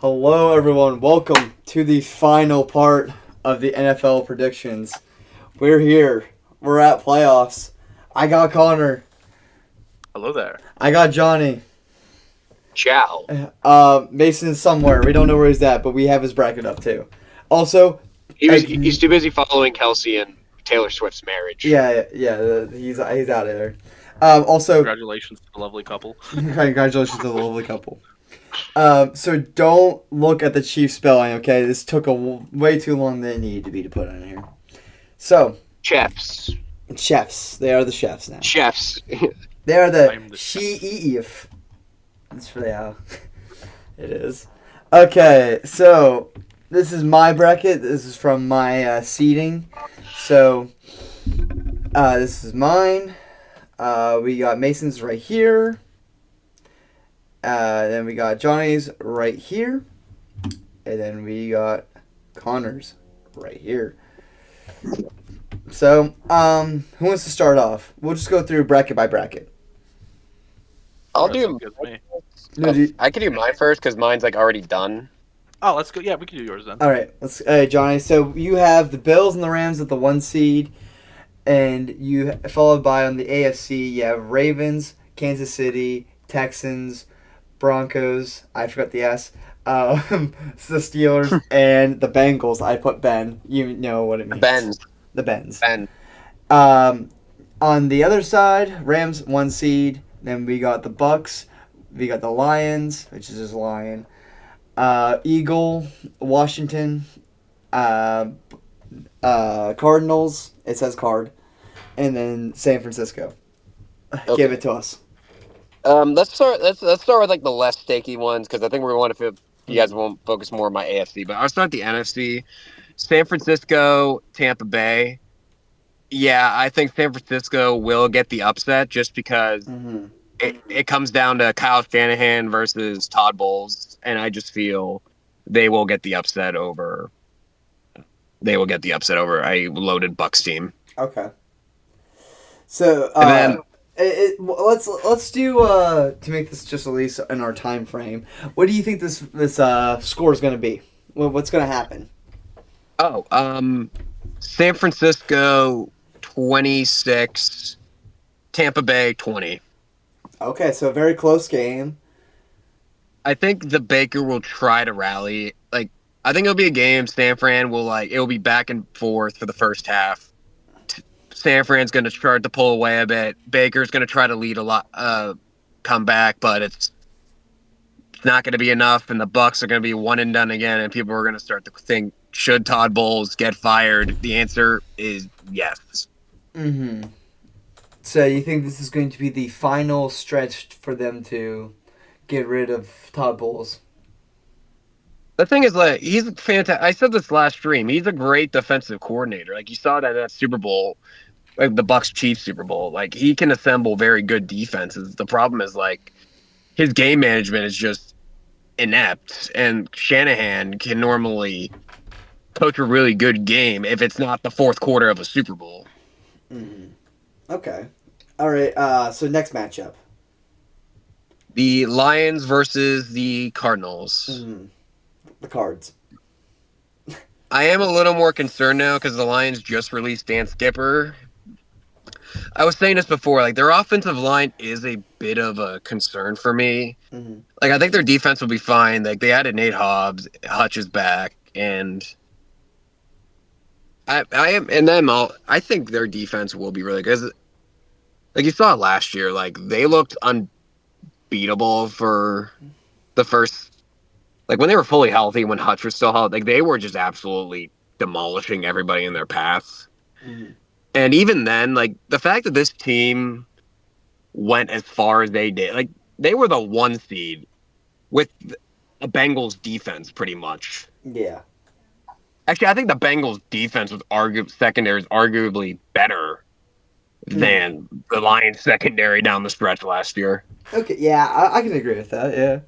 Hello, everyone. Welcome to the final part of the NFL predictions. We're here. We're at playoffs. I got Connor. Hello there. I got Johnny. Ciao. Mason's somewhere. We don't know where he's at, but we have his bracket up too. Also, He's too busy following Kelsey and Taylor Swift's marriage. he's out of there. Also, Congratulations to the lovely couple. congratulations to the lovely couple. So don't look at the Chiefs spelling, okay? This took way too long than it needed to be to put on here. So, Chefs. chefs. They are the chefs now. Chefs. They are the I'm the she-eve. That's really how it is. Okay, so this is my bracket. This is from my seeding. So, this is mine. We got Mason's right here. Then we got Johnny's right here. And then we got Connor's right here. So, who wants to start off? We'll just go through bracket by bracket. I'll That do. sounds good to me. No, I can do mine first because mine's like already done. Oh, let's go. Yeah, we can do yours then. All right, let's. Hey, Johnny. So you have the Bills and the Rams at the 1 seed, and you followed by on the AFC. You have Ravens, Kansas City, Texans, Broncos. I forgot the S. The Steelers and the Bengals. I put Ben. You know what it means. Ben's. The Bens. Ben. On the other side, Rams 1 seed. Then we got the Bucks. We got the Lions, which is just Lion. Eagle, Washington, Cardinals. It says Card, and then San Francisco. Okay. Give it to us. Let's start. Let's start with like the less stakey ones because I think we want to. You guys won't focus more on my AFC, but I'll start the NFC. San Francisco, Tampa Bay. Yeah, I think San Francisco will get the upset just because Mm-hmm. it comes down to Kyle Shanahan versus Todd Bowles, and I just feel they will get the upset over. They will get the upset over a loaded Bucks team. Okay. So And then let's do to make this just at least in our time frame. What do you think this score is going to be? What's going to happen? San Francisco 26, Tampa Bay 20. Okay, so a very close game. I think the Baker will try to rally. Like I think it'll be a game. San Fran will it'll be back and forth for the first half. San Fran's going to try to pull away a bit. Baker's going to try to lead a lot, come back, but it's not going to be enough. And the Bucks are going to be one and done again. And people are going to start to think, should Todd Bowles get fired? The answer is yes. Mm-hmm. So you think this is going to be the final stretch for them to get rid of Todd Bowles? The thing is, he's fantastic. I said this last stream. He's a great defensive coordinator. Like you saw that in that Super Bowl, like the Bucks Chiefs Super Bowl. Like he can assemble very good defenses. The problem is his game management is just inept, and Shanahan can normally coach a really good game if it's not the fourth quarter of a Super Bowl. Mm-hmm. Okay. All right. So next matchup. The Lions versus the Cardinals. Mm-hmm. The Cards. I am a little more concerned now because the Lions just released Dan Skipper. I was saying this before, like their offensive line is a bit of a concern for me. Mm-hmm. Like I think their defense will be fine. Like they added Nate Hobbs, Hutch is back, and I think their defense will be really good. Like you saw last year, like they looked unbeatable for the first, like when they were fully healthy, when Hutch was still healthy, like they were just absolutely demolishing everybody in their path. Mm-hmm. And even then, like the fact that this team went as far as they did, like they were the 1 seed with a Bengals defense, pretty much. Yeah. Actually, I think the Bengals defense was secondary is arguably better than the Lions secondary down the stretch last year. Okay. Yeah, I can agree with that. Yeah.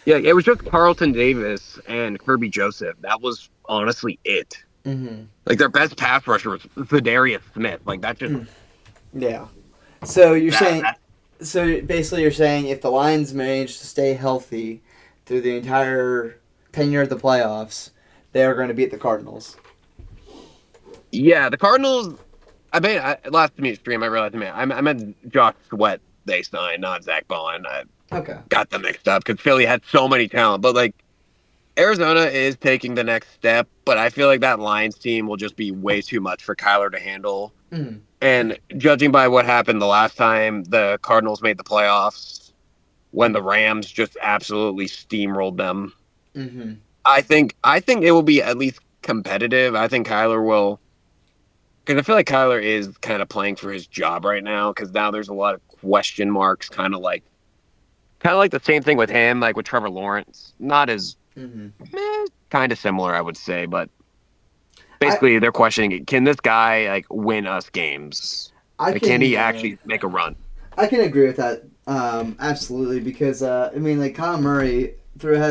Yeah, it was just Carlton Davis and Kirby Joseph. That was honestly it. Mm-hmm. Like their best pass rusher was Zadarius Smith. Like that just Yeah. So you're that- saying. that- So basically, you're saying if the Lions manage to stay healthy, through the entire tenure of the playoffs, they are going to beat the Cardinals. Yeah, the Cardinals. Last to me stream. I realized I meant Josh Sweat. They signed, not Zach Bond. I Okay. got them mixed up because Philly had so many talent. But like Arizona is taking the next step, but I feel like that Lions team will just be way too much for Kyler to handle. Mm. And judging by what happened the last time the Cardinals made the playoffs, when the Rams just absolutely steamrolled them, Mm-hmm. I think it will be at least competitive. I think Kyler will, because I feel like Kyler is kind of playing for his job right now. Because now there's a lot of question marks, kind of like the same thing with him, like with Trevor Lawrence. Not as Mm-hmm. kind of similar, I would say, but I basically they're questioning, can this guy like win us games? I Like, can can he actually make a run? I can agree with that. Absolutely, because I mean, like Kyler Murray through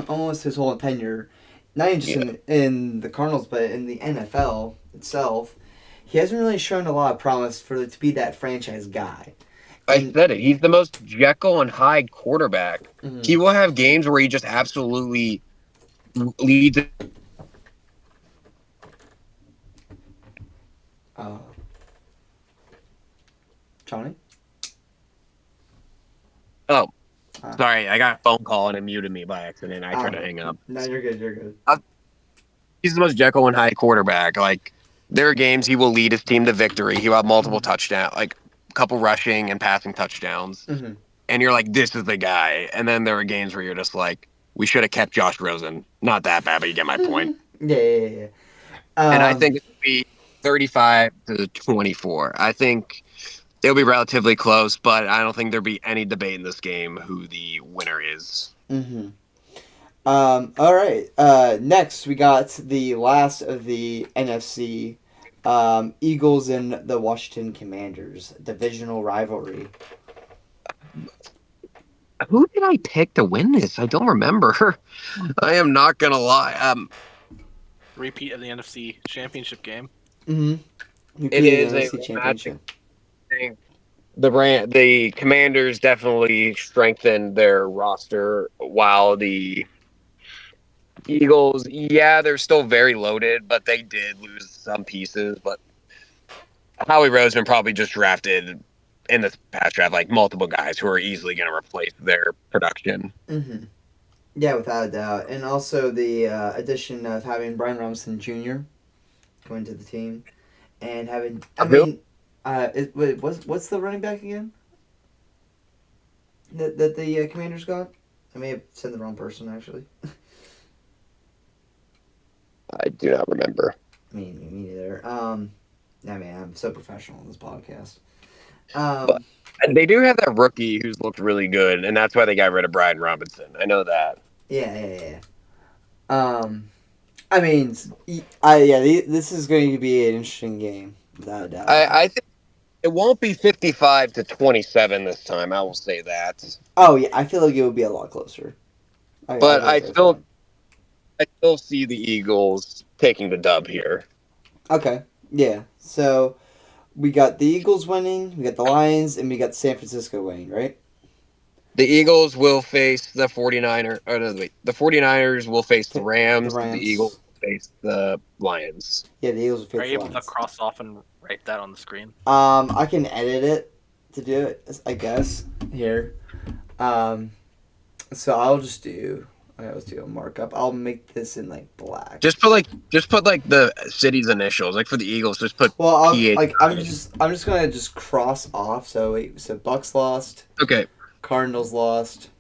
almost his whole tenure, not even just Yeah. in the Cardinals, but in the NFL itself, he hasn't really shown a lot of promise to be that franchise guy. I And said it. He's the most Jekyll and Hyde quarterback. He mhm. will have games where he just absolutely leads. uh, Johnny, Oh, uh, sorry, I got a phone call and it muted me by accident. I tried to oh, hang up. no, you're good. You're good. He's the most Jekyll and Hyde quarterback. Like, there are games he will lead his team to victory. He will have multiple Mm-hmm. touchdowns, like a couple rushing and passing touchdowns. Mm-hmm. And you're like, this is the guy. And then there are games where you're just like, we should have kept Josh Rosen. Not that bad, but you get my point. Yeah. And I Um, think it will be 35 to 24. I think it'll be relatively close, but I don't think there'll be any debate in this game who the winner is. mm-hmm. All right. Next, we got the last of the NFC Eagles and the Washington Commanders divisional rivalry. Who did I pick to win this? I don't remember. I am not gonna lie. Repeat of the NFC Championship game. Mm-hmm. It Repeat of the is a NFC magic Championship. thing. The Commanders definitely strengthened their roster, while the Eagles, yeah, they're still very loaded, but they did lose some pieces. But Howie Roseman probably just drafted in this past draft like multiple guys who are easily going to replace their production. Mm-hmm. Yeah, without a doubt, and also the addition of having Brian Robinson Jr. going to the team, and having Who? what's the running back again? That the Commanders got. I may have said the wrong person actually. I do not remember. Me neither. I mean, I'm so professional on this podcast. But Um, they do have that rookie who's looked really good, and that's why they got rid of Brian Robinson. I know that. yeah. I mean, this is going to be an interesting game, without a doubt. I think it won't be 55 to 27 this time. I will say that. Oh yeah, I feel like it would be a lot closer. I But can agree with that. I still see the Eagles taking the dub here. Okay, yeah. So we got the Eagles winning, we got the Lions, and we got San Francisco winning, right? The Eagles will face the 49ers. Oh, no, wait. The 49ers will face the The Rams. The Eagles Rams. will face the Lions. Yeah, the Eagles will Are face you the able to Lions. cross off and write that on the screen? I can edit it to do it, I guess. Here. Um, so I'll just do. Okay, let's do a markup. I'll make this in like black. Just put like the city's initials. Like for the Eagles, just put Well, PH. I'm just gonna just cross off. So wait, so Bucks lost, Okay. Cardinals lost,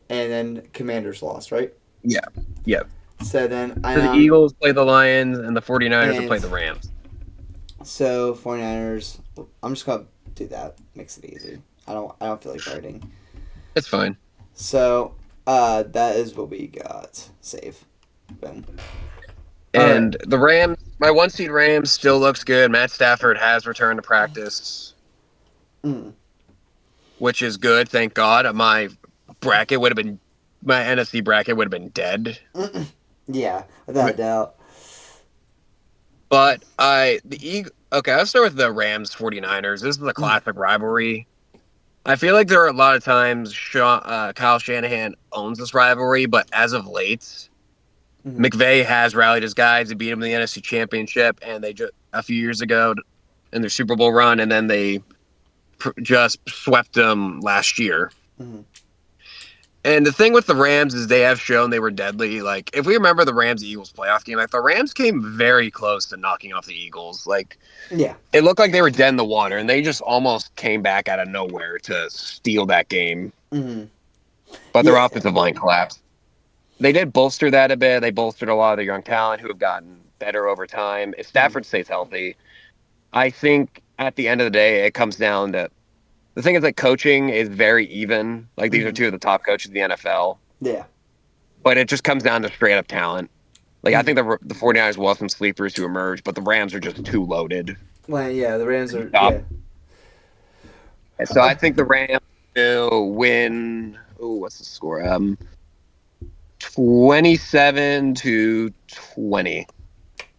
and then Commanders lost, right? Yeah. Yeah. So then So the Eagles play the Lions, and the 49ers will and play the Rams. so 49ers. I'm just gonna do that. Makes it easy. I don't feel like writing. It's fine. So that is what we got. Save. Boom. And the Rams, my 1 seed Rams still looks good. Matt Stafford has returned to practice, Mm. which is good. Thank God. My NFC bracket would have been dead. Yeah, without a doubt. But okay, let's start with the Rams 49ers. This is a classic rivalry. I feel like there are a lot of times Kyle Shanahan owns this rivalry, but as of late, Mhm. McVay has rallied his guys to beat him in the NFC Championship, and they just a few years ago in their Super Bowl run, and then they just swept them last year. Mhm. And the thing with the Rams is they have shown they were deadly. Like, if we remember the Rams Eagles playoff game, like the Rams came very close to knocking off the Eagles. Like, Yeah. it looked like they were dead in the water, and they just almost came back out of nowhere to steal that game. Hmm. But their Yeah. offensive line collapsed. They did bolster that a bit. They bolstered a lot of their young talent who have gotten better over time. If Stafford stays healthy, I think at the end of the day, it comes down to the thing is like coaching is very even. Like these are Mhm. two of the top coaches in the NFL, Yeah. but it just comes down to straight up talent. Like I Mhm. think the 49ers will have some sleepers who emerge, but the Rams are just too loaded. Well, yeah, the Rams are. Top. Yeah. So I think the Rams will win. Oh, what's the score? 27-20.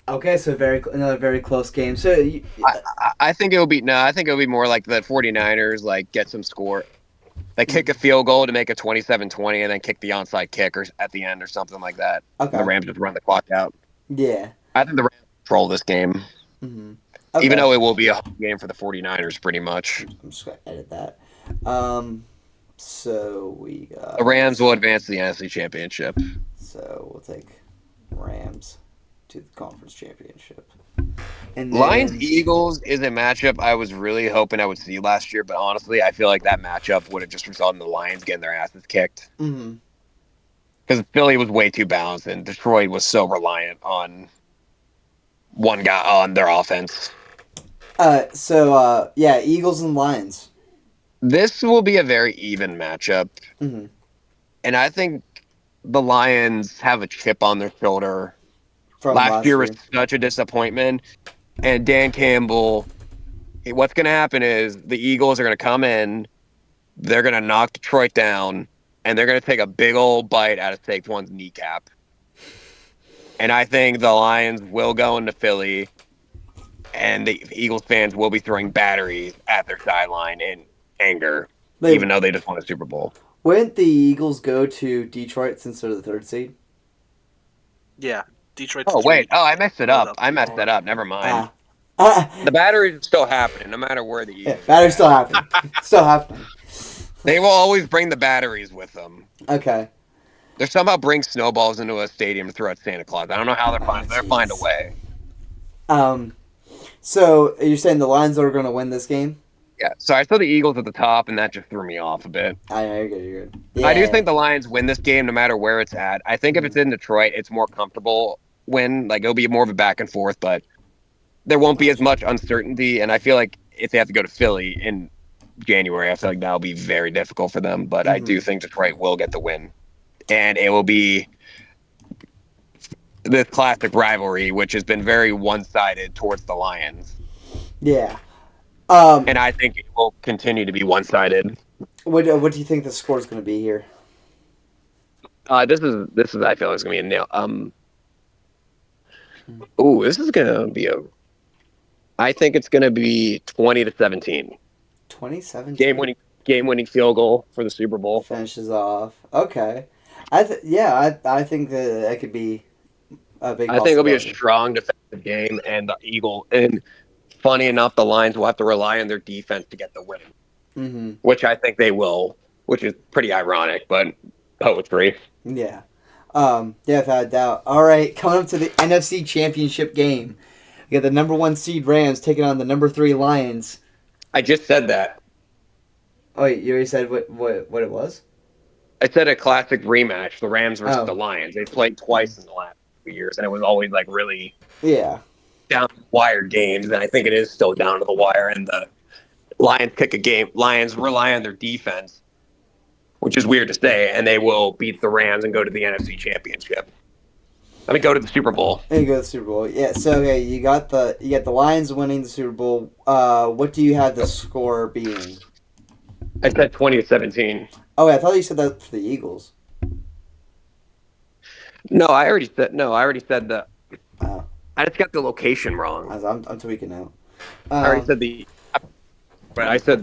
Okay, so another very close game. So I think it'll be no. I think it'll be more like the 49ers like get some score. They kick a Mhm. field goal to make it 27-20 and then kick the onside kick or at the end or something like that. And the Okay. Rams just run the clock out. Yeah. I think the Rams control this game, Hmm. even Okay. though it will be a home game for the 49ers pretty much. I'm just gonna edit that. So we got. The Rams will advance to the NFC Championship. So we'll take Rams to the conference championship, and Lions then. Eagles is a matchup I was really hoping I would see last year, but honestly, I feel like that matchup would have just resulted in the Lions getting their asses kicked. Hmm. Because Philly was way too balanced and Detroit was so reliant on one guy on their offense. Yeah, Eagles and Lions. This will be a very even matchup. Hmm. And I think the Lions have a chip on their shoulder. From Last last year was year. such a disappointment. And Dan Campbell, what's going to happen is the Eagles are going to come in, they're going to knock Detroit down, and they're going to take a big old bite out of Saquon's kneecap. And I think the Lions will go into Philly, and the Eagles fans will be throwing batteries at their sideline in anger, They even though they just won a Super Bowl. Wouldn't the Eagles go to Detroit since they're the third seed? Yeah, Detroit's Oh, three. wait. Oh, I messed it up. I Philadelphia messed four. that up. Never mind. Ah. The batteries are still happening, no matter where the Yeah, Eagles battery's still are. happening. Still happening. They will always bring the batteries with them. Okay. They somehow bring snowballs into a stadium to throw at Santa Claus. I don't know how they'll find a Jeez. way. So you're saying the Lions are going to win this game? Yeah. So I saw the Eagles at the top, and that just threw me off a bit. I know you're good. You're good. I do Yeah. think the Lions win this game no matter where it's at. I think if it's in Detroit, it's more comfortable win. Like it'll be more of a back and forth, but there won't be as much uncertainty. And I feel like if they have to go to Philly in January, I feel like that'll be very difficult for them. But I do think Detroit will get the win. And it will be this classic rivalry, which has been very one-sided towards the Lions. Yeah. And I think it will continue to be one-sided. What do you think the score is going to be here? This is I feel like it's gonna be a nail. This is gonna be a. I think it's gonna be 20-17. 27. Game winning field goal for the Super Bowl. Finishes off. Okay. I think that could be a big. I think it'll be a possibility. strong defensive game, and the Eagle. And funny enough, the Lions will have to rely on their defense to get the win, Mm-hmm. which I think they will. Which is pretty ironic, but poetry. Yeah. Yeah, without a doubt. All right, coming up to the NFC Championship game. We got the number 1 seed Rams taking on the number 3 Lions. I just said that. Oh, wait, you already said what it was? I said a classic rematch, the Rams versus Oh. the Lions. They played twice in the last few years, and it was always like really Yeah. down to the wire games, and I think it is still down to the wire. And the Lions pick a game. Lions rely on their defense, which is weird to say, and they will beat the Rams and go to the NFC Championship. Let me go to the Super Bowl. There you go, the Super Bowl. Yeah, so okay, you got the Lions winning the Super Bowl. What do you have the score being? I said 20-17. Oh, I thought you said that for the Eagles. No, I already said that. Oh. I just got the location wrong. I'm tweaking out. I already said but I said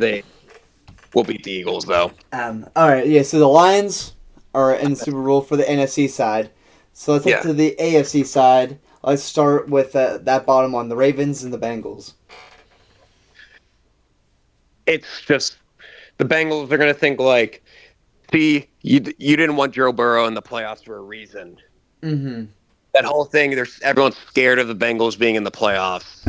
We'll beat the Eagles though. All right, yeah. So the Lions are in the Super Bowl for the NFC side. So let's head Yeah. to the AFC side. Let's start with that bottom one: the Ravens and the Bengals. It's just the Bengals are going to think like, see, you didn't want Joe Burrow in the playoffs for a reason. Mm-hmm. That whole thing, everyone's scared of the Bengals being in the playoffs,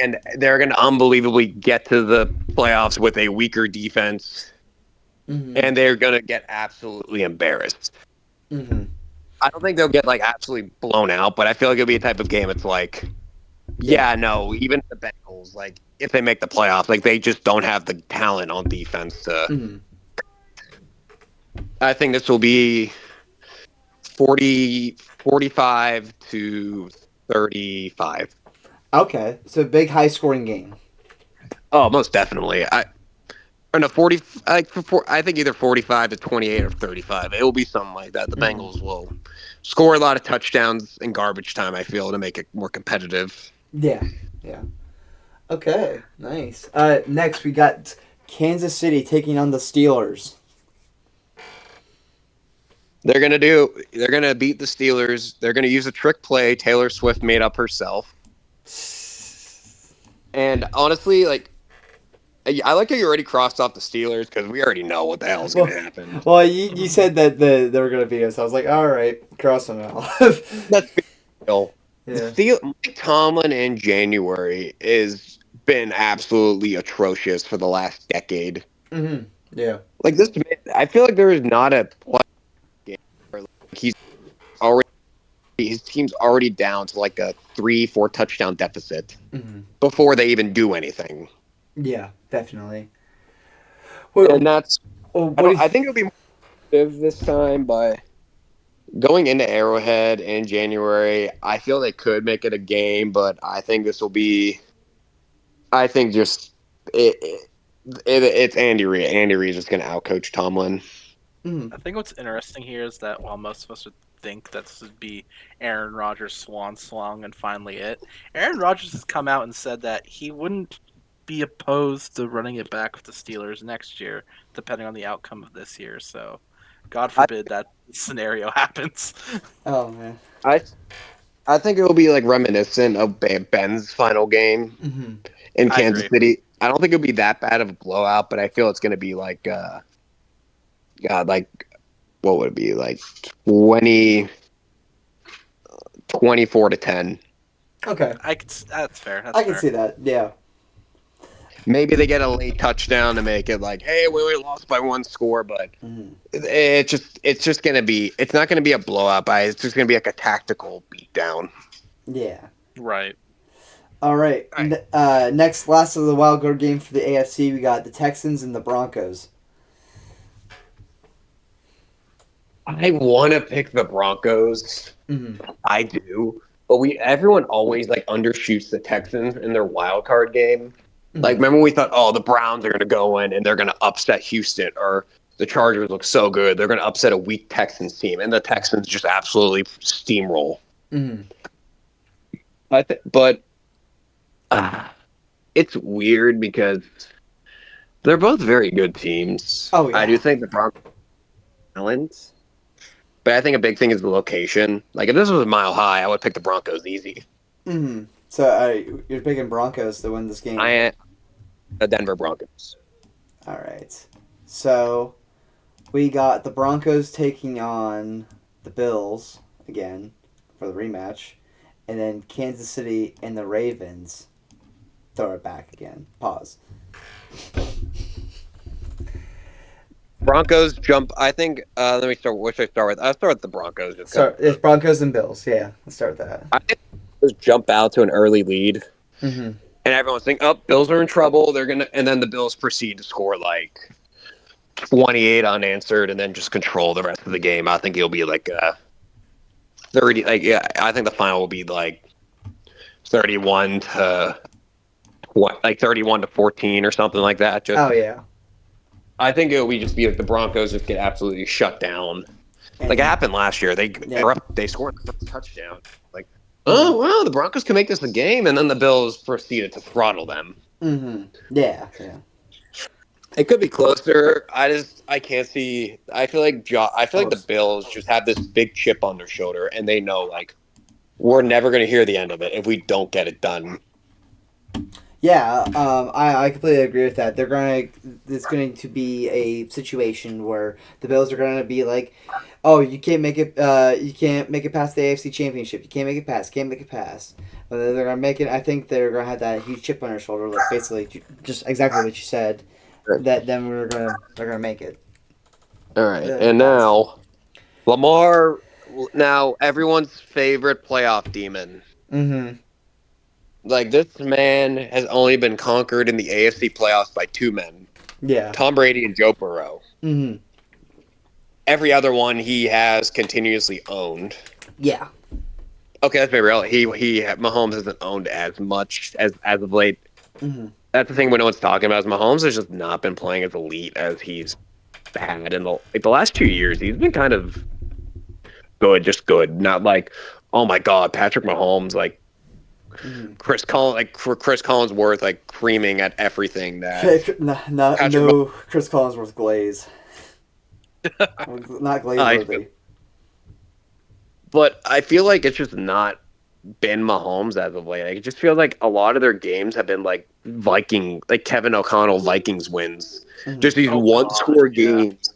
and they're going to unbelievably get to the playoffs with a weaker defense, Mm-hmm. and they're going to get absolutely embarrassed. Mm-hmm. I don't think they'll get like absolutely blown out, but I feel like it'll be a type of game. It's like, yeah, no, even the Bengals, like if they make the playoffs, like they just don't have the talent on defense to. Mm-hmm. I think this will be 45 to 35. Okay, so big high scoring game. Oh, most definitely. Or no, 40. I think either 45 to 28 or 35. It will be something like that. The Bengals will score a lot of touchdowns in garbage time. I feel to make it more competitive. Yeah, yeah. Okay, nice. Next we got Kansas City taking on the Steelers. They're gonna beat the Steelers. They're gonna use a trick play Taylor Swift made up herself. And honestly, like I like how you already crossed off the Steelers because we already know what the hell's gonna happen. Well, you said that they were gonna beat us. I was like, all right, cross them out. Let's be real. Yeah. Mike Tomlin in January has been absolutely atrocious for the last decade. Mm-hmm. Yeah. Like this, I feel like there is not a play game where like he's already his team's already down to like a 3-4 touchdown deficit Mm-hmm. before they even do anything. Yeah, definitely. And that's Well, what do I think it'll be more competitive this time, but going into Arrowhead in January, I feel they could make it a game, but I think this will be. I think just it's Andy Reid. Andy Reid's just going to outcoach Tomlin. Mm-hmm. I think what's interesting here is that while most of us would think that this would be Aaron Rodgers' swan song and finally it, Aaron Rodgers has come out and said that he wouldn't be opposed to running it back with the Steelers next year, depending on the outcome of this year. So, God forbid that scenario happens. Oh man. I think it will be like reminiscent of Ben's final game Mm-hmm. in I Kansas agree. City. I don't think it'll be that bad of a blowout, but I feel it's going to be like, God, like what would it be like 24 to 10. Okay. That's fair. That's I can fair. see that. Yeah. Maybe they get a late touchdown to make it like, hey, we lost by one score, but Mm-hmm. it's just gonna be it's not gonna be a blowout by it's just gonna be like a tactical beatdown. Yeah. Right. All right. Right. Next, last of the wild card game for the AFC, we got the Texans and the Broncos. I want to pick the Broncos. Mm-hmm. I do, but everyone always like undershoots the Texans in their wild card game. Like, Mm-hmm. remember we thought, oh, the Browns are going to go in and they're going to upset Houston, or the Chargers look so good they're going to upset a weak Texans team, and the Texans just absolutely steamroll. Mm-hmm. But it's weird because they're both very good teams. Oh, yeah. I do think the Broncos have talent, but I think a big thing is the location. Like, if this was a Mile High, I would pick the Broncos easy. Mm-hmm. So you're picking Broncos to win this game. I am the Denver Broncos. All right. So we got the Broncos taking on the Bills again for the rematch, and then Kansas City and the Ravens throw it back again. Pause. Broncos jump. I think. Let me start. What should I start with? I'll start with the Broncos. So it's Broncos and Bills. Yeah, let's start with that. I think Broncos jump out to an early lead, Mm-hmm. and everyone's thinking, "Oh, Bills are in trouble. They're gonna." And then the Bills proceed to score like 28 unanswered, and then just control the rest of the game. I think it'll be like 30. Like, yeah, I think the final will be like 31 to what, like 31 to 14 or something like that. Just, Oh yeah. I think it'll just be like the Broncos just get absolutely shut down. And, Like it happened last year. They scored the first touchdown. Like, oh wow, the Broncos can make this a game, and then the Bills proceeded to throttle them. Mm-hmm. Yeah. Yeah. It could be closer. I can't see. I feel like the Close. Bills just have this big chip on their shoulder, and they know like we're never going to hear the end of it if we don't get it done. Yeah, I completely agree with that. It's going to be a situation where the Bills are going to be like, oh, you can't make it past the AFC Championship. You can't make it past. Can't make it past. But then they're going to make it. I think they're going to have that huge chip on their shoulder, like basically just exactly what you said. That then they're gonna make it. All right, The and past. now Lamar, now everyone's favorite playoff demon. Mm-hmm. Like this man has only been conquered in the AFC playoffs by two men: Yeah. Tom Brady and Joe Burrow. Mm-hmm. Every other one he has continuously owned. Yeah. Okay, let's be real. Mahomes hasn't owned as much as of late. Mm-hmm. That's the thing when no one's talking about is Mahomes has just not been playing as elite as he's had in the last 2 years. He's been kind of good, just good. Not like, oh my god, Patrick Mahomes, like Mm-hmm. Chris Collinsworth, like creaming at everything that Patrick. No Chris Collinsworth glaze. Not glaze worthy. But I feel like it's just not been Mahomes as of late. Like, it just feels like a lot of their games have been like like Kevin O'Connell Vikings wins. Mm-hmm. Just these one score games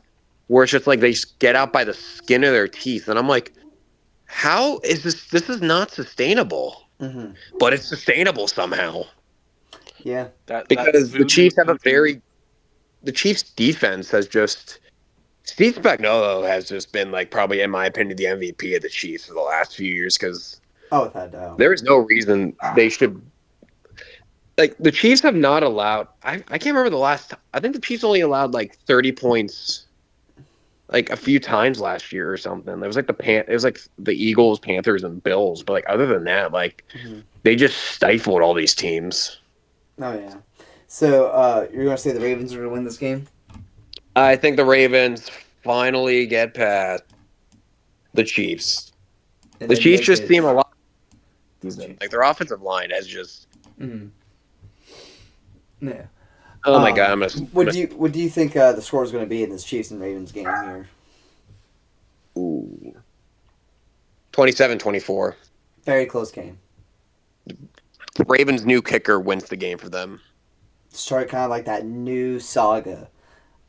where it's just like they get out by the skin of their teeth. And I'm like, how is this? This is not sustainable. Mm-hmm. But it's sustainable somehow. Yeah. Because the Chiefs have the Chiefs defense has just. Steve Spagnuolo has just been like probably, in my opinion, the MVP of the Chiefs for the last few years because without doubt. there is no reason they should. Like the Chiefs have not allowed. I can't remember the last. I think the Chiefs only allowed like 30 points, like a few times last year or something. It was like It was like the Eagles, Panthers, and Bills. But like other than that, like they just stifled all these teams. Oh yeah. So you're gonna say the Ravens are gonna win this game? I think the Ravens finally get past the Chiefs. And The then Chiefs make just it- seem a lot. Like their offensive line has just. Mhm. Yeah. Oh my god! What do you think the score is going to be in this Chiefs and Ravens game here? Ooh. 27-24. Very close game. Ravens' new kicker wins the game for them. Start kind of like that new saga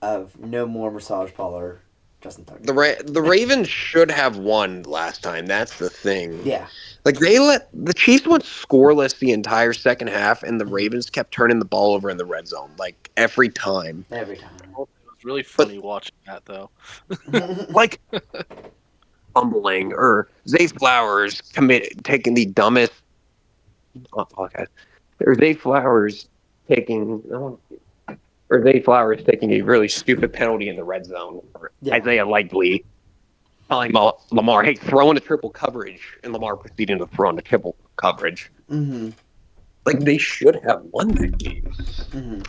of no more massage parlor Justin Tucker. The Ravens should have won last time. That's the thing. Yeah. Like the Chiefs went scoreless the entire second half, and the Ravens kept turning the ball over in the red zone like every time. Every time. It was really funny watching that though. Like fumbling or Zay Flowers taking the dumbest. Oh, okay. Or Zay Flowers taking. Or Zay Flowers taking a really stupid penalty in the red zone. Or Isaiah Likely telling Lamar, hey, throw in a triple coverage, and Lamar proceeding to throw in a triple coverage. Mm-hmm. Like, they should have won that game. Mm-hmm.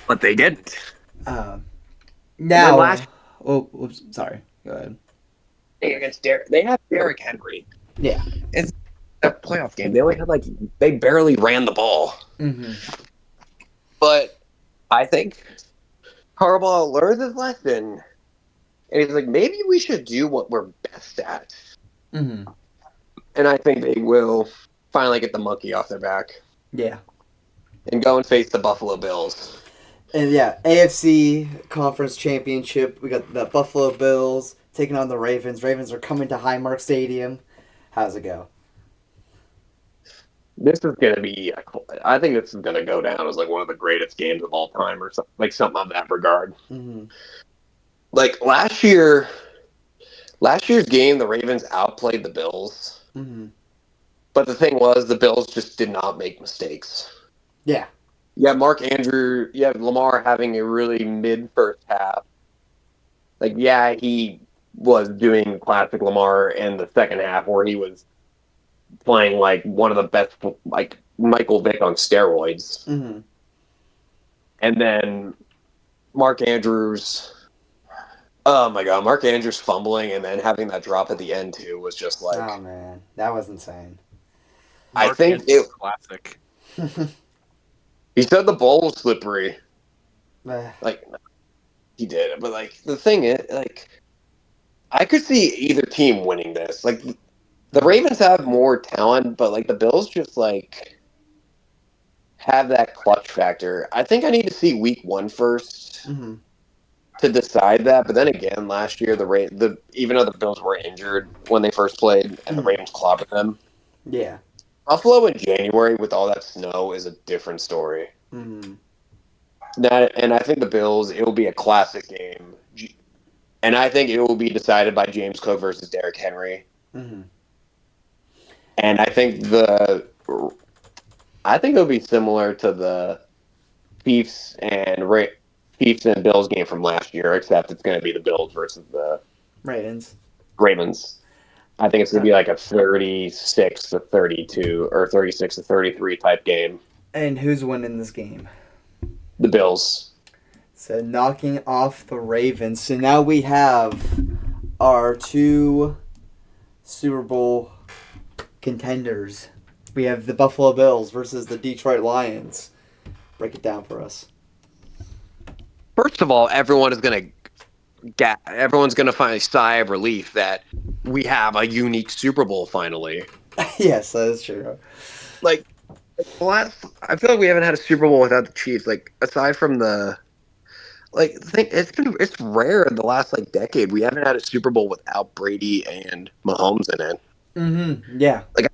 But they didn't. Now... oops, sorry. Go ahead. They have Derrick Henry. Yeah. It's a playoff game. They only had, they barely ran the ball. Mm-hmm. But I think Harbaugh learned his lesson. And he's like, maybe we should do what we're best at. Mm-hmm. And I think they will finally get the monkey off their back. Yeah. And go and face the Buffalo Bills. And yeah, AFC Conference Championship. We got the Buffalo Bills taking on the Ravens. Ravens are coming to Highmark Stadium. How's it go? This is going to be, I think this is going to go down as one of the greatest games of all time or something of that regard. Mm-hmm. Last year's game, the Ravens outplayed the Bills. Mm-hmm. But the thing was, the Bills just did not make mistakes. Yeah. You have Lamar having a really mid first half. He was doing classic Lamar in the second half where he was playing one of the best, Michael Vick on steroids. Mm-hmm. And then Mark Andrews. Oh my god, Mark Andrews fumbling and then having that drop at the end too was just oh man, that was insane. Mark Andrews classic. He said the ball was slippery. Like he did, but like the thing is, like I could see either team winning this. Like the Ravens have more talent, but like the Bills just like have that clutch factor. I think I need to see week one first Mm-hmm. to decide that. But then again, last year the even though the Bills were injured when they first played and the Mhm. Ravens clobbered them, Yeah. Buffalo in January with all that snow is a different story. Mm-hmm. And I think the Bills, it will be a classic game, and I think it will be decided by James Cook versus Derrick Henry. Mm-hmm. And I think it'll be similar to the Chiefs and Chiefs and Bills game from last year, except it's going to be the Bills versus the Ravens. Ravens. I think it's going Uh, to be like a 36-32 or 36-33 type game. and who's winning this game? The Bills. So knocking off the Ravens. So now we have our two Super Bowl contenders. We have the Buffalo Bills versus the Detroit Lions. Break it down for us. First of all, everyone's going to find a sigh of relief that we have a unique Super Bowl finally. Yes, that is true. Like I feel like we haven't had a Super Bowl without the Chiefs. Like aside from the it's rare in the last like decade we haven't had a Super Bowl without Brady and Mahomes in it. Mm-hmm. Yeah. Like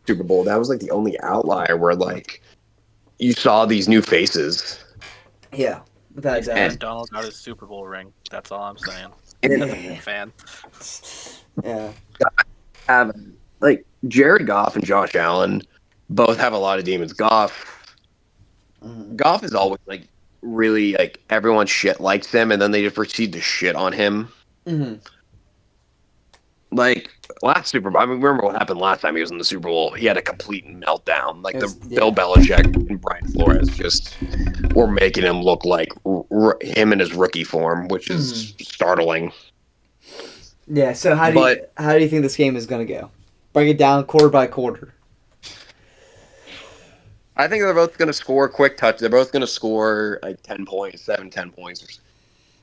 Super Bowl, that was like the only outlier where like you saw these new faces. Yeah. Without a Aaron doubt. And- Donald got his Super Bowl ring. That's all I'm saying. And As a fan. Yeah. have like Jared Goff and Josh Allen both have a lot of demons. Mm-hmm. Goff is always like really like everyone shit likes him, and then they just proceed to shit on him. Mm-hmm. Like last Super Bowl, I mean, remember what happened last time he was in the Super Bowl? He had a complete meltdown. Like Bill Belichick and Brian Flores just were making him look like him in his rookie form, which is startling. Yeah. So how do you think this game is gonna go? Break it down quarter by quarter. I think they're both going to score quick touch. They're both going to score like 10 points, 10 points.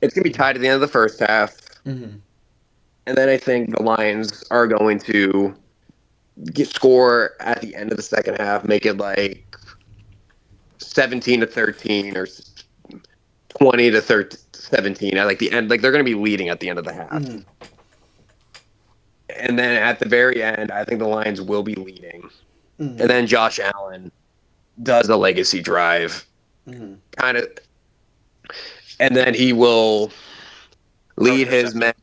It's going to be tied at the end of the first half. Mm-hmm. And then I think the Lions are going to score at the end of the second half, make it like 17-13 or 20-17 at like the end. Like they're going to be leading at the end of the half. Mm-hmm. And then at the very end, I think the Lions will be leading. Mm-hmm. And then Josh Allen does a legacy drive, Mm-hmm. kind of, and then he will lead his men.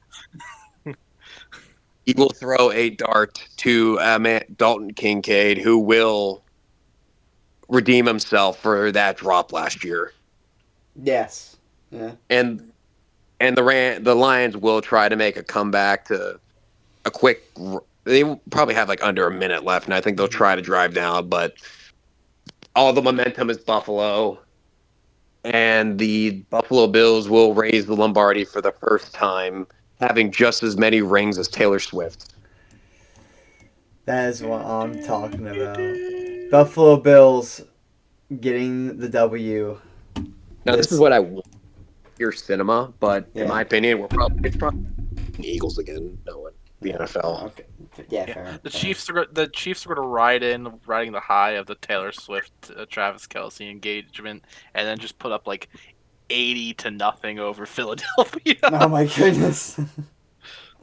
He will throw a dart to Dalton Kincaid, who will redeem himself for that drop last year. Yes. Yeah. And the Lions will try to make a comeback to a quick. They will probably have like under a minute left, and I think they'll try to drive down, but all the momentum is Buffalo, and the Buffalo Bills will raise the Lombardi for the first time, having just as many rings as Taylor Swift. That is what I'm talking about. Buffalo Bills getting the W. Now, this is what I want your cinema, but Yeah. in my opinion, it's probably the Eagles again. No, the NFL. Okay. Yeah, fair. The Chiefs are going to riding the high of the Taylor Swift, Travis Kelce engagement, and then just put up like 80-0 over Philadelphia. Oh my goodness.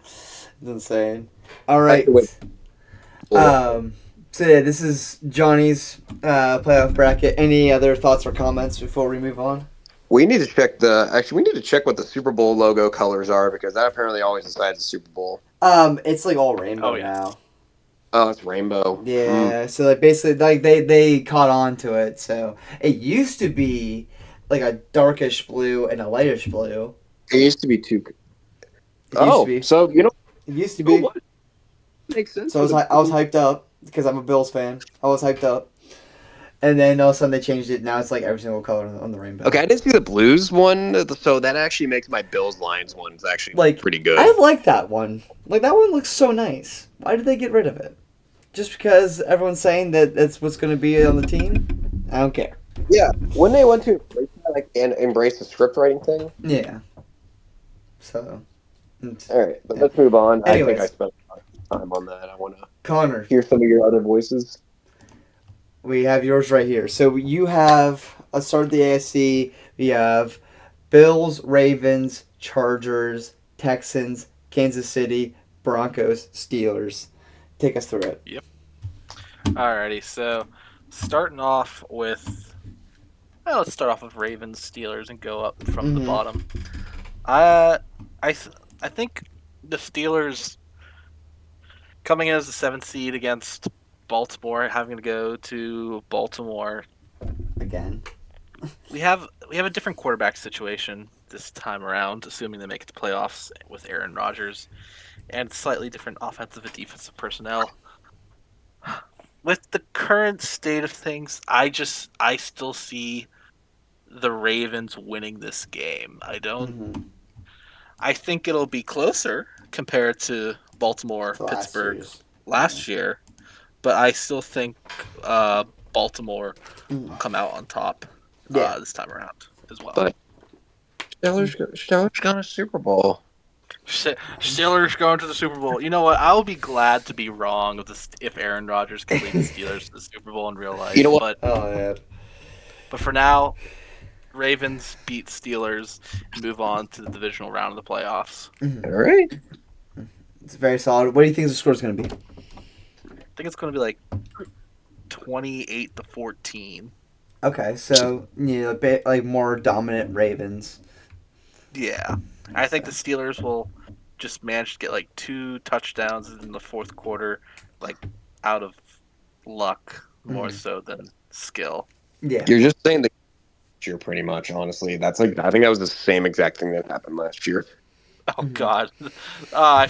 It's insane. All right. So yeah, this is Johnny's playoff bracket. Any other thoughts or comments before we move on? We need to check what the Super Bowl logo colors are, because that apparently always decides the Super Bowl. It's like all rainbow now. Oh, it's rainbow. Yeah, so like basically like they caught on to it. So it used to be like a darkish blue and a lightish blue. It used to be two. It So you know, it used to be. what? Makes sense. So I was hyped up because I'm a Bills fan. I was hyped up, and then all of a sudden they changed it. Now it's like every single color on the rainbow. Okay, I didn't see the Blues one, so that actually makes my Bills Lions ones actually Like, pretty good. I like that one. Like that one looks so nice. Why did they get rid of it? Just because everyone's saying that that's what's going to be on the team? I don't care. Yeah, when they went to and embrace the script writing thing. Yeah. So. All right, but Yeah. let's move on. I think I Anyways, spent a lot of time on that. I want to Connor, hear some of your other voices. we have yours right here. So you have, let's start with the AFC. We have Bills, Ravens, Chargers, Texans, Kansas City, Broncos, Steelers. Take us through it. Alrighty, so starting off with, well, let's start off with Ravens, Steelers, and go up from the Mhm. bottom. I, I think the Steelers coming in as the seventh seed against Baltimore, having to go to Baltimore. Again. We have a different quarterback situation this time around, assuming they make it to playoffs with Aaron Rodgers, and slightly different offensive and defensive personnel. With the current state of things, I still see the Ravens winning this game. Mm-hmm. I think it'll be closer compared to Baltimore, So last Pittsburgh year's. last year, but I still think Baltimore will come out on top Yeah. this time around as well. But Steelers got a Super Bowl. Steelers going to the Super Bowl. You know what? I'll be glad to be wrong if Aaron Rodgers can lead the Steelers to the Super Bowl in real life. You know what? Oh yeah. But for now, Ravens beat Steelers and move on to the divisional round of the playoffs. All right. It's very solid. What do you think the score is going to be? I think it's going to be like 28-14. Okay, so a bit like more dominant Ravens. Yeah, I think the Steelers will just manage to get like 2 touchdowns in the fourth quarter, like out of luck more so than skill. Yeah. You're just saying the year pretty much, honestly. That's like I think that was the same exact thing that happened last year. Oh God, I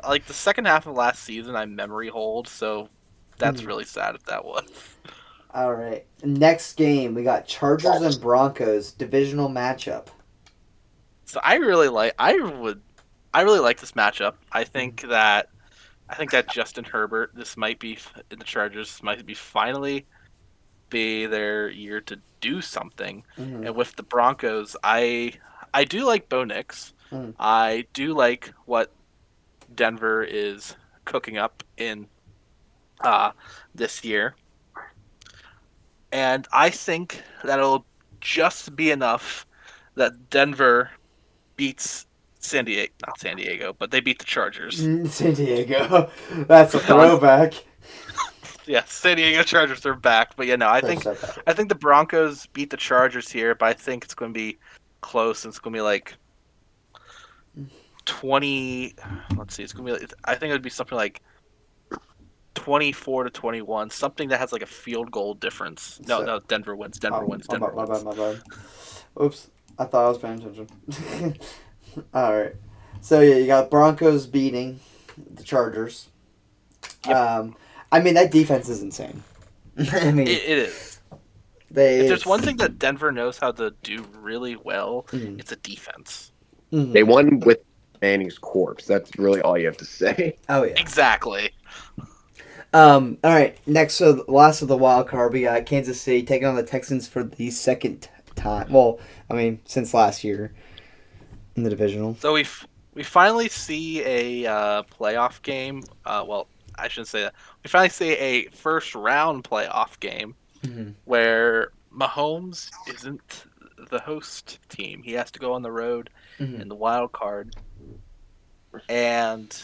like the second half of last season. I memory hold, so that's really sad if that was. All right. Next game, we got Chargers and Broncos divisional matchup. So I really like this matchup. I think that Justin Herbert, this might be in the Chargers, might be finally be their year to do something. Mm-hmm. And with the Broncos, I do like Bo Nix. Mm. I do like what Denver is cooking up in this year. And I think that'll just be enough that Denver beats not San Diego, but they beat the Chargers. San Diego. That's a throwback. Yeah, San Diego Chargers are back. But yeah, no, I think the Broncos beat the Chargers here, but I think it's going to be close. It's going to be like 20. Let's see. It's going to be. I think it would be something like 24-21, something that has like a field goal difference. No, Denver wins. Denver wins. My bad. Oops, I thought I was paying attention. All right, so yeah, you got Broncos beating the Chargers. Yep. I mean that defense is insane. I mean it is. If there's one thing that Denver knows how to do really well, it's a defense. Mm-hmm. They won with Manning's corpse. That's really all you have to say. Oh yeah. Exactly. All right. Next, so the last of the wild card, we got Kansas City taking on the Texans for the second time. Well, I mean, since last year in the divisional. So we finally see a playoff game. Well, I shouldn't say that. We finally see a first round playoff game where Mahomes isn't the host team. He has to go on the road in the wild card, and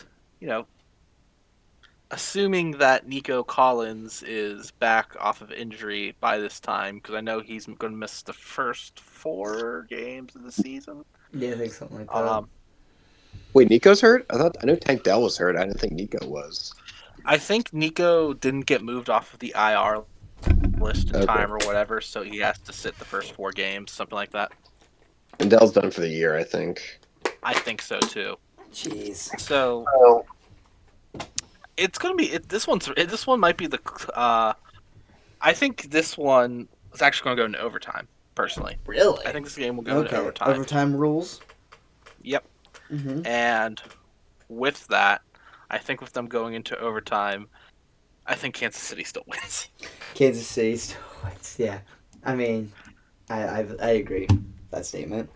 assuming that Nico Collins is back off of injury by this time, because I know he's going to miss the first 4 games of the season. Yeah, I think something like that. Wait, Nico's hurt? I know Tank Dell was hurt. I didn't think Nico was. I think Nico didn't get moved off of the IR list in time or whatever, so he has to sit the first 4 games, something like that. And Dell's done for the year, I think. I think so too. Jeez. So it's gonna be this one might be the. I think this one is actually going to go into overtime. Personally, Really? I think this game will go into overtime. Overtime rules. Yep. And with that, I think with them going into overtime, I think Kansas City still wins. Kansas City still wins. Yeah. I mean, I agree with that statement.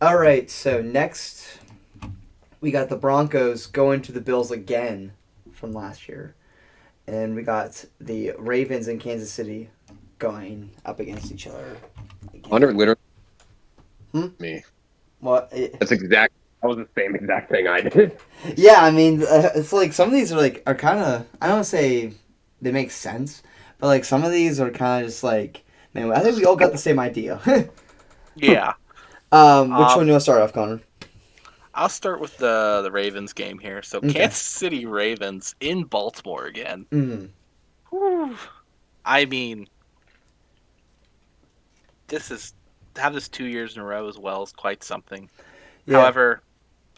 All right, so next we got the Broncos going to the Bills again from last year, and we got the Ravens in Kansas City going up against each other Under again. literally Hmm? me. What? That was the same exact thing I did. Yeah, I mean, it's like some of these are kind of, I don't wanna say they make sense, but like some of these are kind of just like, man, I think we all got the same idea. Yeah. Which Um, one do you want to start off, Connor? I'll start with the Ravens game here. So Okay. Kansas City Ravens in Baltimore again. Mm. Whew. I mean, this is to have this 2 years in a row as well is quite something. Yeah. However,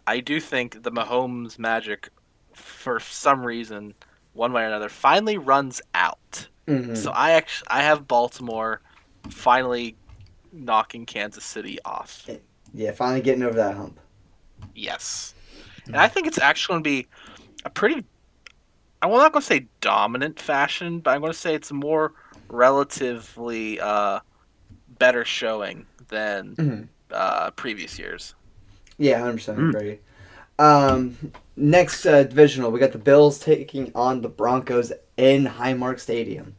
I do think the Mahomes magic, for some reason, one way or another, finally runs out. So Hmm. I have Baltimore finally knocking Kansas City off. Yeah, finally getting over that hump. Yes, and I think it's actually going to be a pretty. I'm not going to say dominant fashion, but I'm going to say it's a more relatively better showing than Hmm. previous years. Yeah, 100% Mm. agree. Next divisional, we got the Bills taking on the Broncos in Highmark Stadium.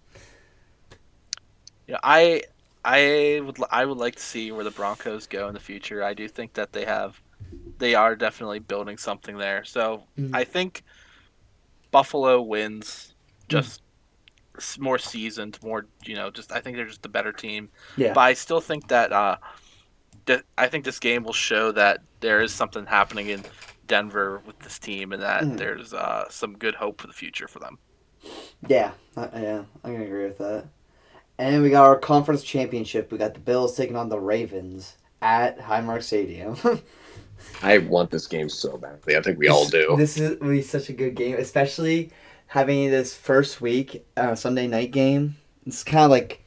Yeah, I would like to see where the Broncos go in the future. I do think that they are definitely building something there. So Mhm. I think Buffalo wins, Mhm. just more seasoned, more just I think they're just a better team. Yeah. But I still think that I think this game will show that there is something happening in Denver with this team, and that Mhm. there's some good hope for the future for them. Yeah, yeah, I'm gonna agree with that. And we got our conference championship. We got the Bills taking on the Ravens at Highmark Stadium. I want this game so badly. I think we all do. This is will be such a good game, especially having this first week Sunday night game. It's kind of like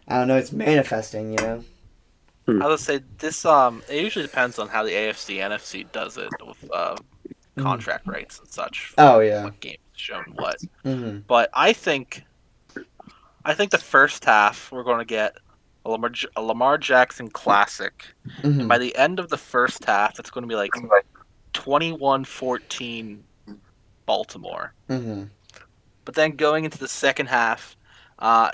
I don't know. It's manifesting, you know. Hmm. I would say this it usually depends on how the AFC NFC does it with Mhm. contract rights and such Oh for yeah. what game is shown what. Hmm. But I think the first half we're going to get a Lamar Jackson classic, and Hmm. by the end of the first half, it's going to be like 21-14 Baltimore. Hmm. But then going into the second half,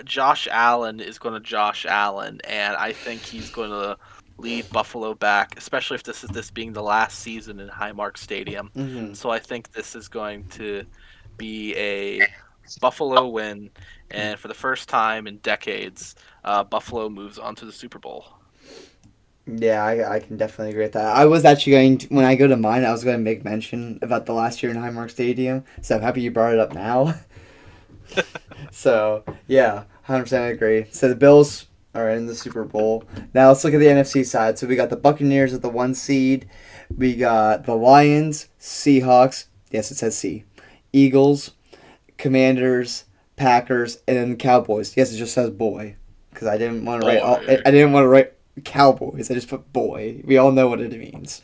Josh Allen is going to Josh Allen, and I think he's going to lead Buffalo back, especially if this being the last season in Highmark Stadium. Hmm. So I think this is going to be a Buffalo win, and for the first time in decades, Buffalo moves on to the Super Bowl. Yeah, I can definitely agree with that. I was actually going to, when I go to mine, I was going to make mention about the last year in Highmark Stadium. So I'm happy you brought it up now. So yeah, 100% agree. So the Bills are in the Super Bowl. Now let's look at the NFC side. So we got the Buccaneers at the 1 seed. We got the Lions, Seahawks. Yes, it says C. Eagles, Commanders, Packers, and then the Cowboys. Yes, it just says boy because I didn't want to write all. Boy. I didn't want to write Cowboys. I just put boy. We all know what it means.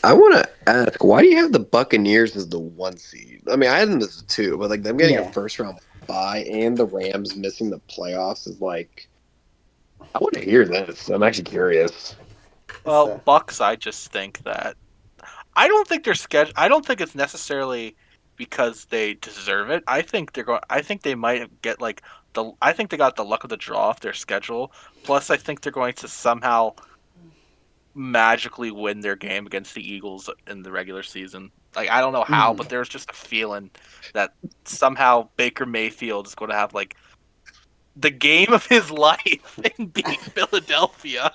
I want to ask, why do you have the Buccaneers as the 1 seed? I mean, I had them as a 2, but like them getting a Yeah. first round bye and the Rams missing the playoffs is like, I want to hear this. I'm actually curious. Well, So. Bucks, I just think that I don't think they're scheduled. I don't think it's necessarily because they deserve it. I think they're going. I think they might get like the. I think they got the luck of the draw off their schedule. Plus, I think they're going to somehow magically win their game against the Eagles in the regular season. Like I don't know how, Mhm. but there's just a feeling that somehow Baker Mayfield is going to have like the game of his life and beat Philadelphia.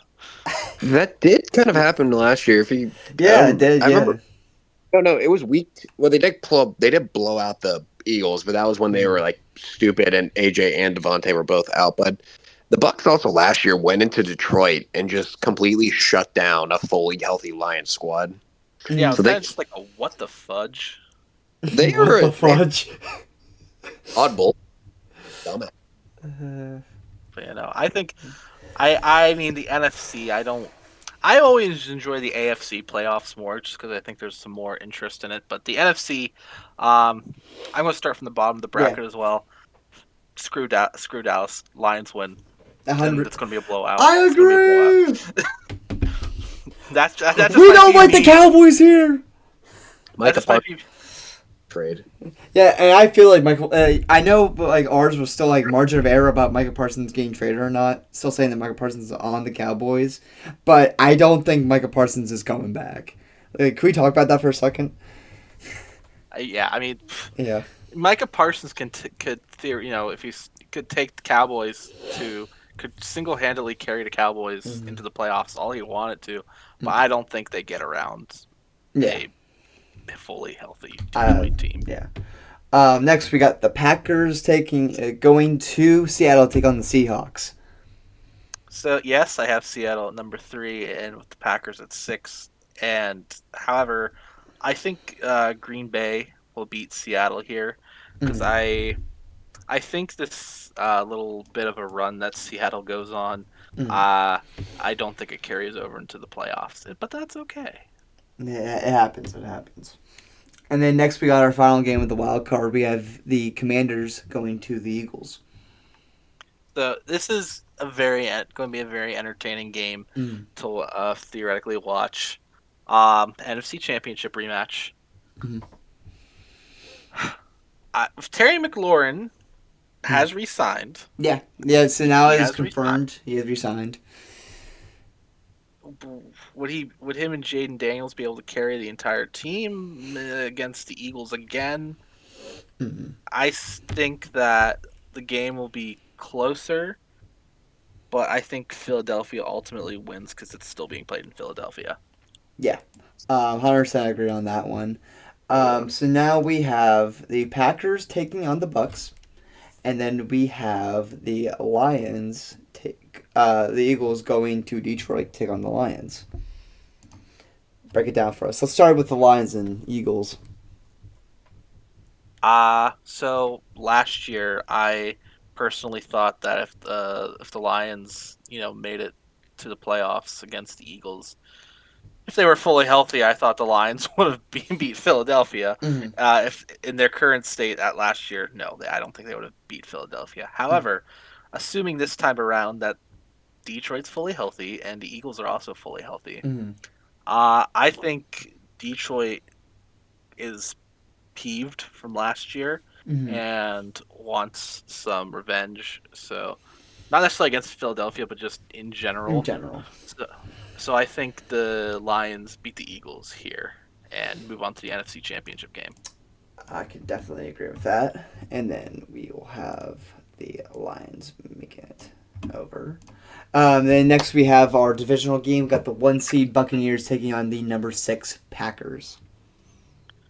That did kind of happen last year. If you, Yeah, it did. I remember. Yeah. No, it was well, they did blow out the Eagles, but that was when they were Mhm. like stupid and AJ and Devontae were both out. But the Bucks also last year went into Detroit and just completely shut down a fully healthy Lions squad. Yeah, it Mhm. was So kind of just like a what the fudge. they What the are they fudge? oddball. Dumbass. Uh, But, I think I mean the NFC. I always enjoy the AFC playoffs more, just because I think there's some more interest in it. But the NFC, I'm going to start from the bottom of the yeah. bracket as well. Screw Dallas. Lions win. then 100. it's going to be a blowout. I It's gonna be a blowout. agree. That just We might don't be like the me. Cowboys here. That Micah just might Parsons be. trade. Yeah, and I feel like Michael. I know, but like ours was still like margin of error about Micah Parsons getting traded or not. Still saying that Micah Parsons is on the Cowboys, but I don't think Micah Parsons is coming back. Like, can we talk about that for a second? Yeah, I mean, Yeah. Micah Parsons if he could take the Cowboys could single-handedly carry the Cowboys Mhm. into the playoffs all he wanted to, but Mhm. I don't think they get around Yeah. a fully healthy Uh, Detroit team. yeah. Next, we got the Packers going to Seattle to take on the Seahawks. So yes, I have Seattle at number 3 and with the Packers at 6. And however, I think Green Bay will beat Seattle here because Mhm. I think this little bit of a run that Seattle goes on, Mhm. uh, I don't think it carries over into the playoffs, but that's okay. Yeah, it happens. It happens. And then next, we got our final game with the wild card. We have the Commanders going to the Eagles. So this is going to be a very entertaining game Mm. to theoretically watch. NFC Championship rematch. Mhm. Terry McLaurin Mhm. has re-signed. Yeah. Yeah. So now He it is has re-signed. confirmed. He has resigned. Would him and Jaden Daniels be able to carry the entire team against the Eagles again? Mm-hmm. I think that the game will be closer, but I think Philadelphia ultimately wins because it's still being played in Philadelphia. Yeah. 100% agree on that one. So now we have the Packers taking on the Bucks, and then we have the Lions the Eagles going to Detroit to take on the Lions. Break it down for us. Let's start with the Lions and Eagles. So last year I personally thought that if the Lions, made it to the playoffs against the Eagles, if they were fully healthy, I thought the Lions would have beat Philadelphia. Mm-hmm. If in their current state at last year, no, I don't think they would have beat Philadelphia. However, assuming this time around that Detroit's fully healthy and the Eagles are also fully healthy, Mm-hmm. I think Detroit is peeved from last year Mm-hmm. and wants some revenge. So, not necessarily against Philadelphia, but just in In general. general. So, so I think the Lions beat the Eagles here and move on to the NFC Championship game. I could definitely agree with that. And then we will have the Lions making it over. Then next we have our divisional game. We've got the 1 seed Buccaneers taking on the number 6 Packers.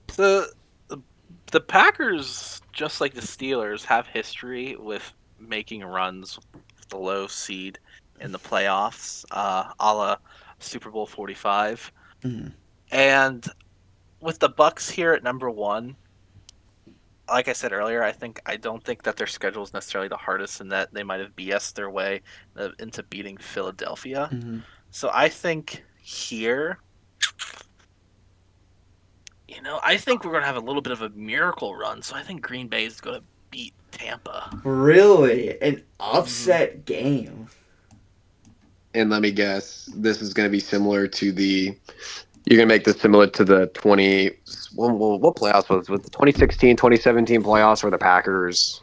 So the Packers, just like the Steelers, have history with making runs with the low seed in the playoffs, a la Super Bowl 45. Mm-hmm. And with the Bucks here at number 1, like I said earlier, I don't think that their schedule is necessarily the hardest, and that they might have BS their way into beating Philadelphia. Mm-hmm. So I think here, I think we're gonna have a little bit of a miracle run. So I think Green Bay is gonna beat Tampa. Really? An upset game. And let me guess, this is going to be similar to the. You're going to make this similar to the 20. What playoffs was it? With the 2016, 2017 playoffs where the Packers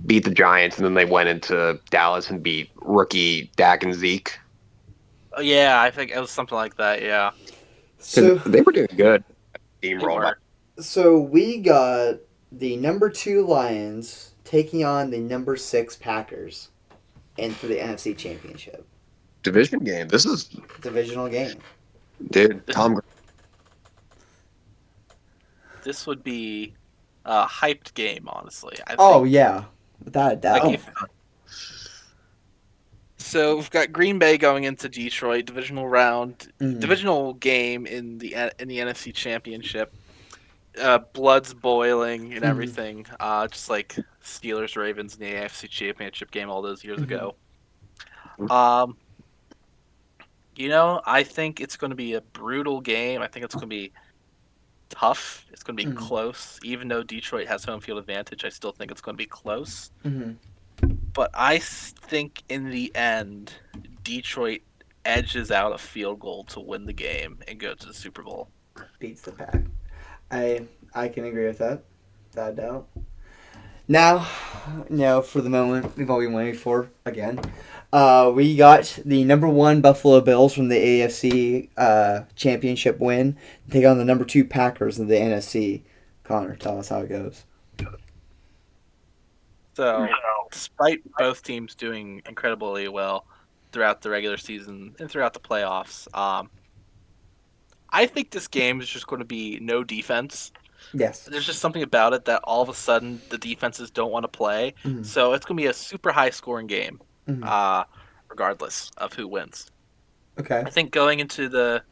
beat the Giants and then they went into Dallas and beat rookie Dak and Zeke? Oh, yeah, I think it was something like that. Yeah, So Because they were doing good. they Steamroll by. were. so we got the number 2 Lions taking on the number 6 Packers and for the NFC Championship. Division game. This is, Divisional game. dude, Tom. This would be a hyped game, honestly. I Oh think. yeah. Without a doubt. Like if So we've got Green Bay going into Detroit Mhm. divisional game in the NFC Championship. Blood's boiling and Mhm. everything. Just like Steelers Ravens in the AFC Championship game all those years Mhm. ago. Um, I think it's going to be a brutal game. I think it's going to be tough. It's going to be Mhm. close. Even though Detroit has home field advantage, I still think it's going to be close. Mhm. but I think in the end, Detroit edges out a field goal to win the game and go to the Super Bowl. Beats the pack. I can agree with that, without a doubt. Now, for the moment we've all been waiting for again. We got the number 1 Buffalo Bills from the AFC championship win to take on the number 2 Packers in the NFC. Connor, tell us how it goes. So, despite both teams doing incredibly well throughout the regular season and throughout the playoffs, I think this game is just going to be no defense. Yes. There's just something about it that all of a sudden the defenses don't want to play. Mhm. So it's going to be a super high scoring game, Mhm. regardless of who wins. Okay. I think going into the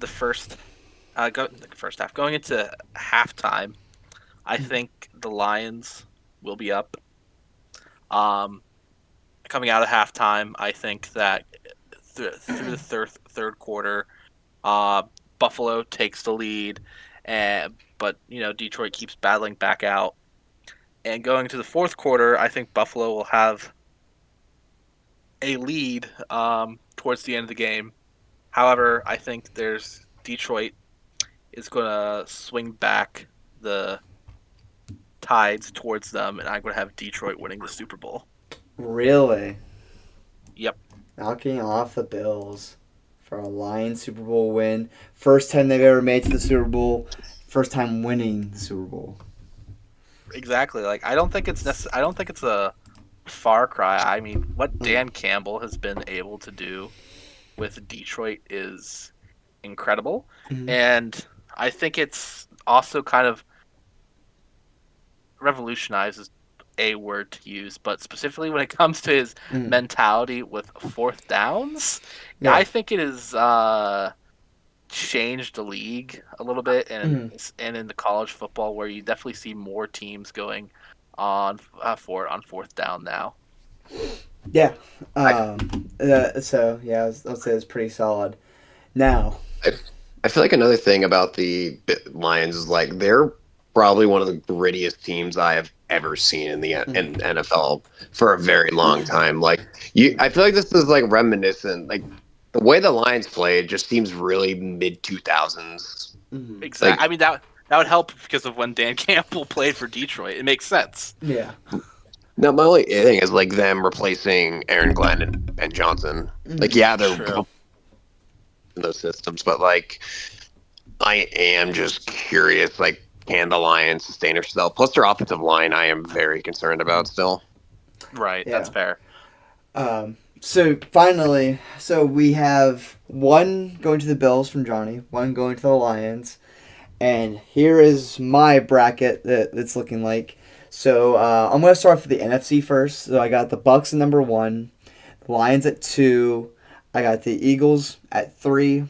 first half, going into halftime, I think the Lions will be up. Coming out of halftime, I think that through the third quarter, Buffalo takes the lead, but Detroit keeps battling back out. And going to the fourth quarter, I think Buffalo will have a lead towards the end of the game. However, I think Detroit is going to swing back the tides towards them, and I'm going to have Detroit winning the Super Bowl. Really? Yep. Knocking off the Bills for a Lions Super Bowl win. First time they've ever made it to the Super Bowl. First time winning the Super Bowl. Exactly. Like I don't think it's a far cry. I mean, what Dan Campbell has been able to do with Detroit is incredible, and I think it's also kind of revolutionizes a word to use, but specifically when it comes to his mentality with fourth downs, I think it has changed the league a little bit, and in the college football where you definitely see more teams going on for it on fourth down now. Yeah. So yeah, I'll say it's pretty solid. Now, I feel like another thing about the Lions is like they're probably one of the grittiest teams I have ever seen in the in NFL for a very long time. Like I feel like this is like reminiscent. Like the way the Lions played just seems really mid 2000s. Exactly. Like, I mean that would help because of when Dan Campbell played for Detroit. It makes sense. Yeah. No, my only thing is like them replacing Aaron Glenn and Ben Johnson. Like, yeah, they're in those systems, but like, I am just curious. Like, can the Lions sustain herself? Plus, their offensive line, I am very concerned about still. Right, that's fair. So finally, we have one going to the Bills from Johnny, one going to the Lions, and here is my bracket that's looking like. So I'm going to start off with the NFC first. So I got the Bucks at number 1, the Lions at 2, I got the Eagles at 3,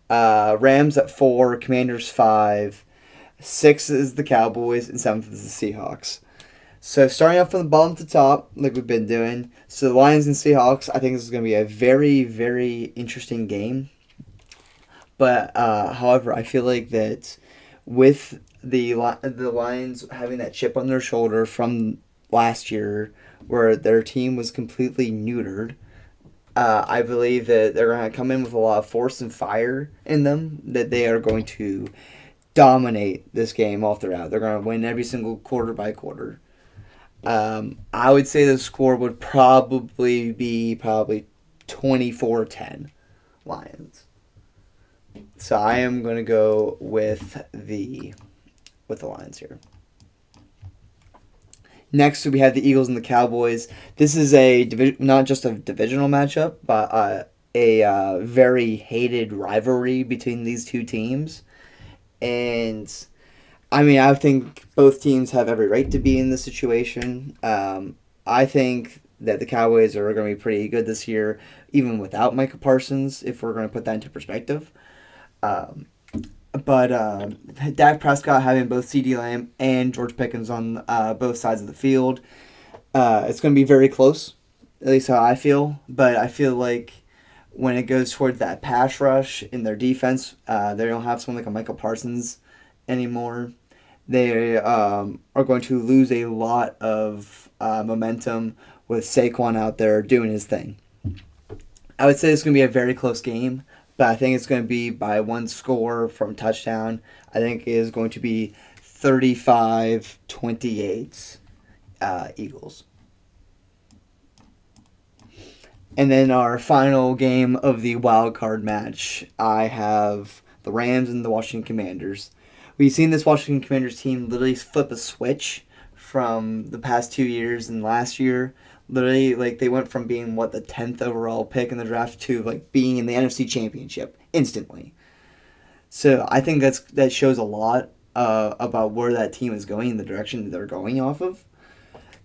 Rams at 4, Commanders 5, 6 is the Cowboys, and 7th is the Seahawks. So starting off from the bottom to top, like we've been doing, so the Lions and Seahawks, I think this is going to be a very, very interesting game. But however, I feel like that with the Lions having that chip on their shoulder from last year, where their team was completely neutered, I believe that they're going to come in with a lot of force and fire in them, that they are going to dominate this game all throughout. They're going to win every single quarter by quarter. I would say the score would probably be 24-10 Lions. So I am going to go with the Lions here. Next, we have the Eagles and the Cowboys. This is not just a divisional matchup, but a very hated rivalry between these two teams. And I mean, I think both teams have every right to be in this situation. I think that the Cowboys are going to be pretty good this year, even without Micah Parsons, if we're going to put that into perspective. But Dak Prescott having both CeeDee Lamb and George Pickens on both sides of the field, it's going to be very close, at least how I feel. But I feel like when it goes towards that pass rush in their defense, they don't have someone like a Michael Parsons anymore. They are going to lose a lot of momentum with Saquon out there doing his thing. I would say it's going to be a very close game, but I think it's going to be by one score from touchdown. I think it is going to be 35-28 Eagles. And then our final game of the wild card match, I have the Rams and the Washington Commanders. We've seen this Washington Commanders team literally flip a switch from the past 2 years and last year. Literally, like they went from being the 10th overall pick in the draft to like being in the NFC Championship instantly. So I think that shows a lot about where that team is going, the direction that they're going off of.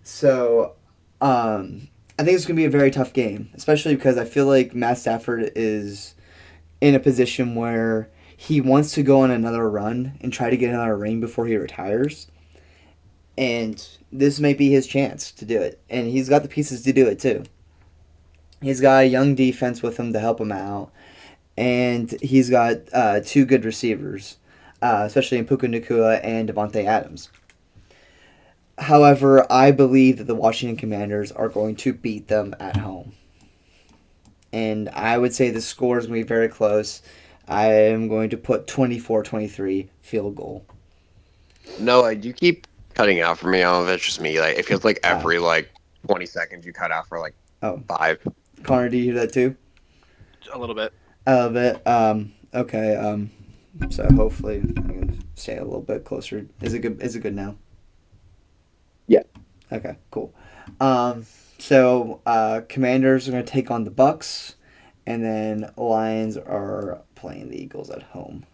So I think it's going to be a very tough game, especially because I feel like Matt Stafford is in a position where he wants to go on another run and try to get another ring before he retires. And this may be his chance to do it. And he's got the pieces to do it too. He's got a young defense with him to help him out. And he's got two good receivers, especially in Puka Nacua and Devontae Adams. However, I believe that the Washington Commanders are going to beat them at home. And I would say the score is going to be very close. I am going to put 24-23 field goal. No, you keep cutting out for me. I don't know if it's just me. Like it feels like every 20 seconds you cut out for 5. Connor, do you hear that too? A little bit. A little bit. Okay. So hopefully I can stay a little bit closer. Is it good? Is it good now? Yeah. Okay. Cool. So Commanders are going to take on the Bucks, and then Lions are playing the Eagles at home.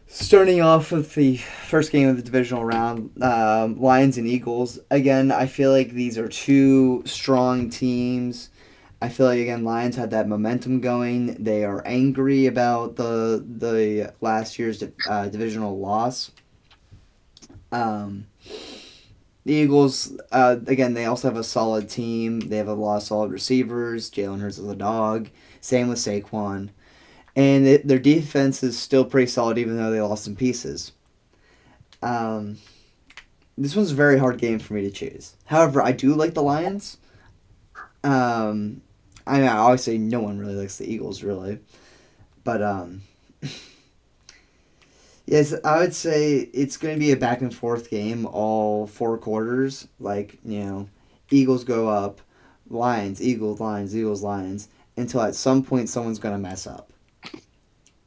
Starting off with the first game of the divisional round, Lions and Eagles. Again, I feel like these are two strong teams. I feel like, again, Lions had that momentum going. They are angry about the last year's divisional loss. The Eagles, again, they also have a solid team. They have a lot of solid receivers. Jalen Hurts is a dog. Same with Saquon. And their defense is still pretty solid, even though they lost some pieces. This was a very hard game for me to choose. However, I do like the Lions. I always say no one really likes the Eagles, really. But, yes, I would say it's going to be a back and forth game all 4 quarters. Eagles go up, Lions, Eagles, Lions, Eagles, Lions, until at some point someone's going to mess up.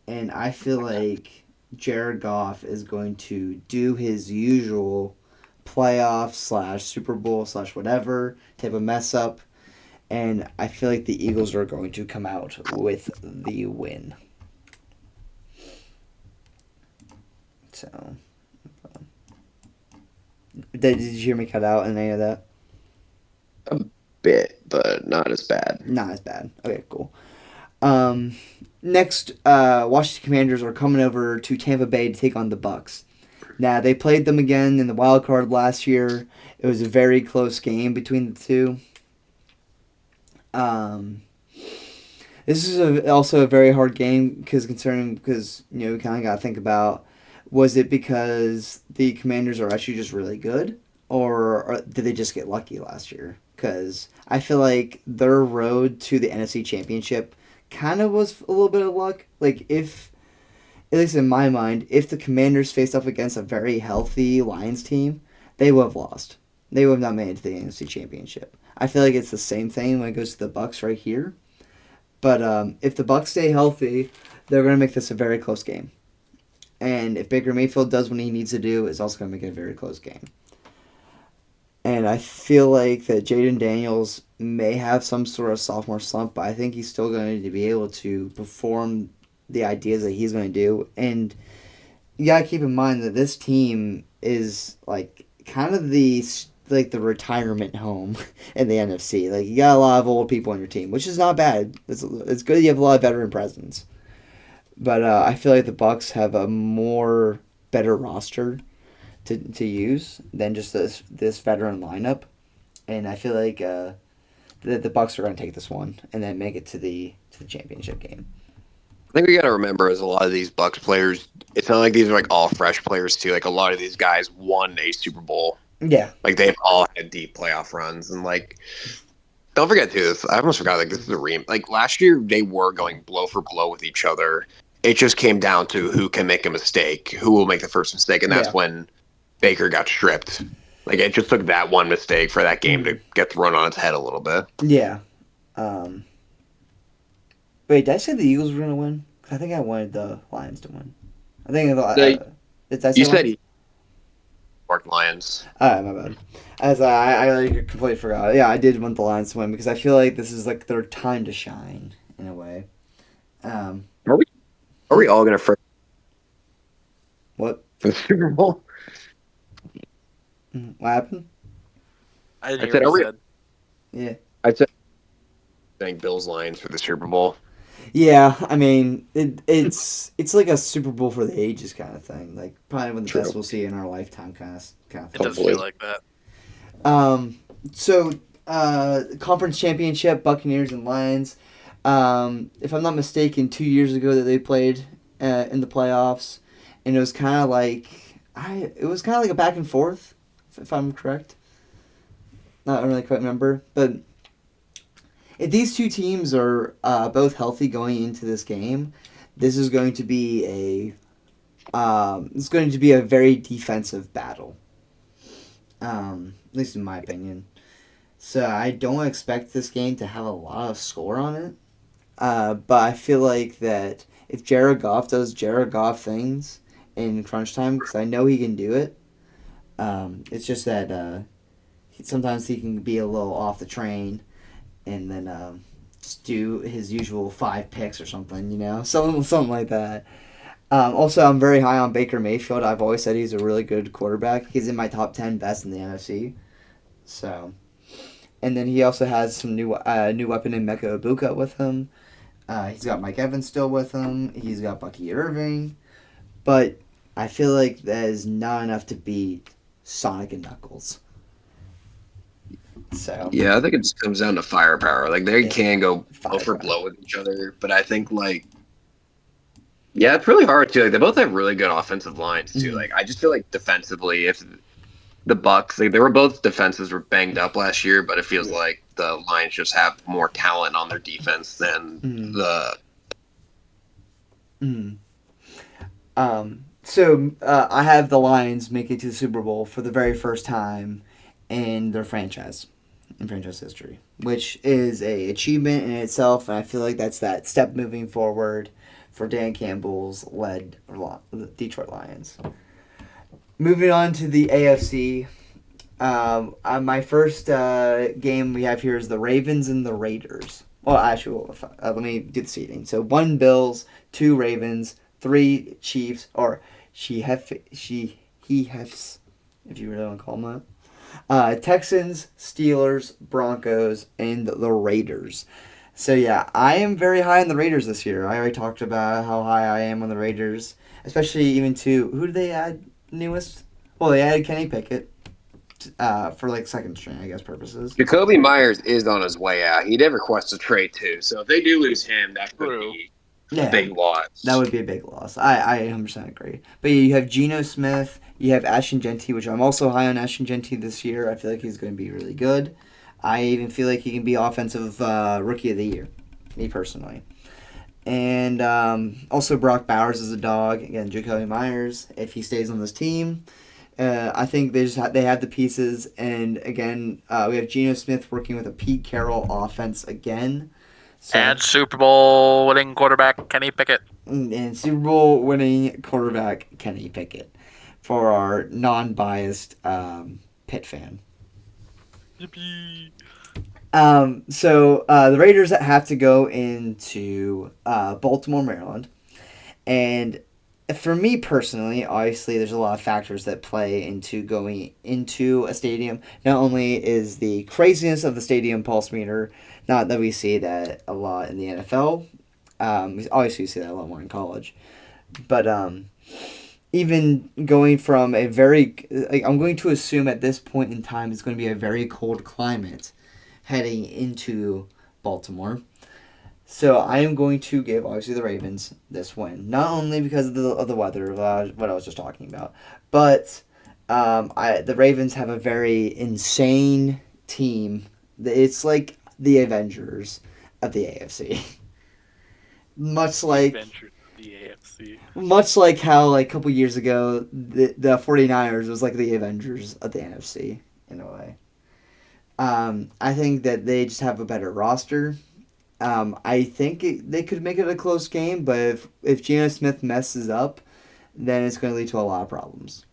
And I feel like Jared Goff is going to do his usual playoff / Super Bowl / whatever type of mess up. And I feel like the Eagles are going to come out with the win. So, did you hear me cut out in any of that? A bit, but not as bad. Not as bad. Okay, cool. Next, Washington Commanders are coming over to Tampa Bay to take on the Bucks. Now, they played them again in the wild card last year. It was a very close game between the two. This is also a very hard game because we kind of got to think about, was it because the Commanders are actually just really good, or did they just get lucky last year? Because I feel like their road to the NFC Championship kind of was a little bit of luck. Like, if, at least in my mind, if the Commanders faced up against a very healthy Lions team, they would have lost. They would have not made it to the NFC Championship. I feel like it's the same thing when it goes to the Bucks right here. But if the Bucks stay healthy, they're going to make this a very close game. And if Baker Mayfield does what he needs to do, it's also going to make it a very close game. And I feel like that Jaden Daniels may have some sort of sophomore slump, but I think he's still going to be able to perform the ideas that he's going to do. And you got to keep in mind that this team is kind of the retirement home in the NFC. You got a lot of old people on your team, which is not bad. It's good you have a lot of veteran presence. But I feel like the Bucks have a more better roster to use than just this veteran lineup, and I feel like that the Bucks are going to take this one and then make it to the championship game. I think we got to remember is a lot of these Bucks players. It's not like these are like all fresh players too. Like a lot of these guys won a Super Bowl. Yeah. Like they've all had deep playoff runs, and like don't forget too. This I almost forgot. Like this is a like last year they were going blow for blow with each other. It just came down to who can make a mistake, who will make the first mistake, and that's Yeah. when Baker got stripped. Like it just took that one mistake for that game to get thrown on its head a little bit. Yeah. Wait, did I say the Eagles were gonna win? 'Cause I think I wanted the Lions to win. I think did I say You said Lions? Mark Lions. Alright, my bad. As I like, completely forgot. Yeah, I did want the Lions to win because I feel like this is like their time to shine in a way. Are we all gonna first What? for the Super Bowl? What happened? I didn't I hear said, what are we? you said. Yeah. I said saying Bills Lions for the Super Bowl. Yeah, I mean, it's like a Super Bowl for the ages kind of thing. Like probably one of the True. best we'll see in our lifetime kind of It thing. does Hopefully. feel like that. So conference championship, Buccaneers and Lions. If I'm not mistaken, 2 years ago that they played in the playoffs, and it was kind of like it was kind of like a back and forth, if I'm correct. Not really quite remember, but if these two teams are both healthy going into this game, this is going to be it's going to be a very defensive battle. At least in my opinion. So I don't expect this game to have a lot of score on it. But I feel like that if Jared Goff does Jared Goff things in crunch time, because I know he can do it, it's just that sometimes he can be a little off the train and then just do his usual 5 picks or something, something like that. Also, I'm very high on Baker Mayfield. I've always said he's a really good quarterback. He's in my top 10 best in the NFC. So, and then he also has some new weapon in Mecca Ibuka with him. He's got Mike Evans still with him. He's got Bucky Irving. But I feel like that is not enough to beat Sonic and Knuckles. So Yeah, I think it just comes down to firepower. Like they Yeah. can go blow for Firepower. blow with each other, but I think yeah, it's really hard too. Like they both have really good offensive lines too. Mhm. Like I just feel like defensively, if the Bucks, like they were both defenses were banged up last year, but it feels like the Lions just have more talent on their defense than Mhm. the. So I have the Lions make it to the Super Bowl for the very first time in their franchise history, which is a achievement in itself, and I feel like that's that step moving forward for Dan Campbell's led Detroit Lions. Moving on to the AFC, my first game we have here is the Ravens and the Raiders. Well, actually, let me do the seeding. So 1 Bills, 2 Ravens, 3 Chiefs, or he hefs, if you really want to call them that. Texans, Steelers, Broncos, and the Raiders. So yeah, I am very high on the Raiders this year. I already talked about how high I am on the Raiders, especially even to who did they add newest? Well, they added Kenny Pickett for like second string, I guess, purposes. Jacoby Myers is on his way out. He did request a trade too, so if they do lose him, that could True. be Yeah, a big loss. that would be a big loss. I 100% agree. But you have Geno Smith, you have Ashton Genty, which I'm also high on Ashton Genty this year. I feel like he's going to be really good. I even feel like he can be offensive rookie of the year, me personally. And also Brock Bowers is a dog. Again, Jacoby Myers, if he stays on this team. I think they have the pieces. And again, we have Geno Smith working with a Pete Carroll offense again. So, And Super Bowl winning quarterback Kenny Pickett. and Super Bowl winning quarterback Kenny Pickett for our non-biased Pitt fan. Yippee. So the Raiders have to go into Baltimore, Maryland, and for me personally, obviously, there's a lot of factors that play into going into a stadium. Not only is the craziness of the stadium pulse meter, not that we see that a lot in the NFL. Obviously, we see that a lot more in college, but even going from a I'm going to assume at this point in time it's going to be a very cold climate heading into Baltimore. So I am going to give obviously the Ravens this win, not only because of the weather, what I was just talking about, but the Ravens have a very insane team. It's like the Avengers of the AFC. much like Adventures of the AFC. much like how like a couple years ago the 49ers was like the Avengers of the NFC in a way. I think that they just have a better roster. I think they could make it a close game, but if Geno Smith messes up, then it's going to lead to a lot of problems.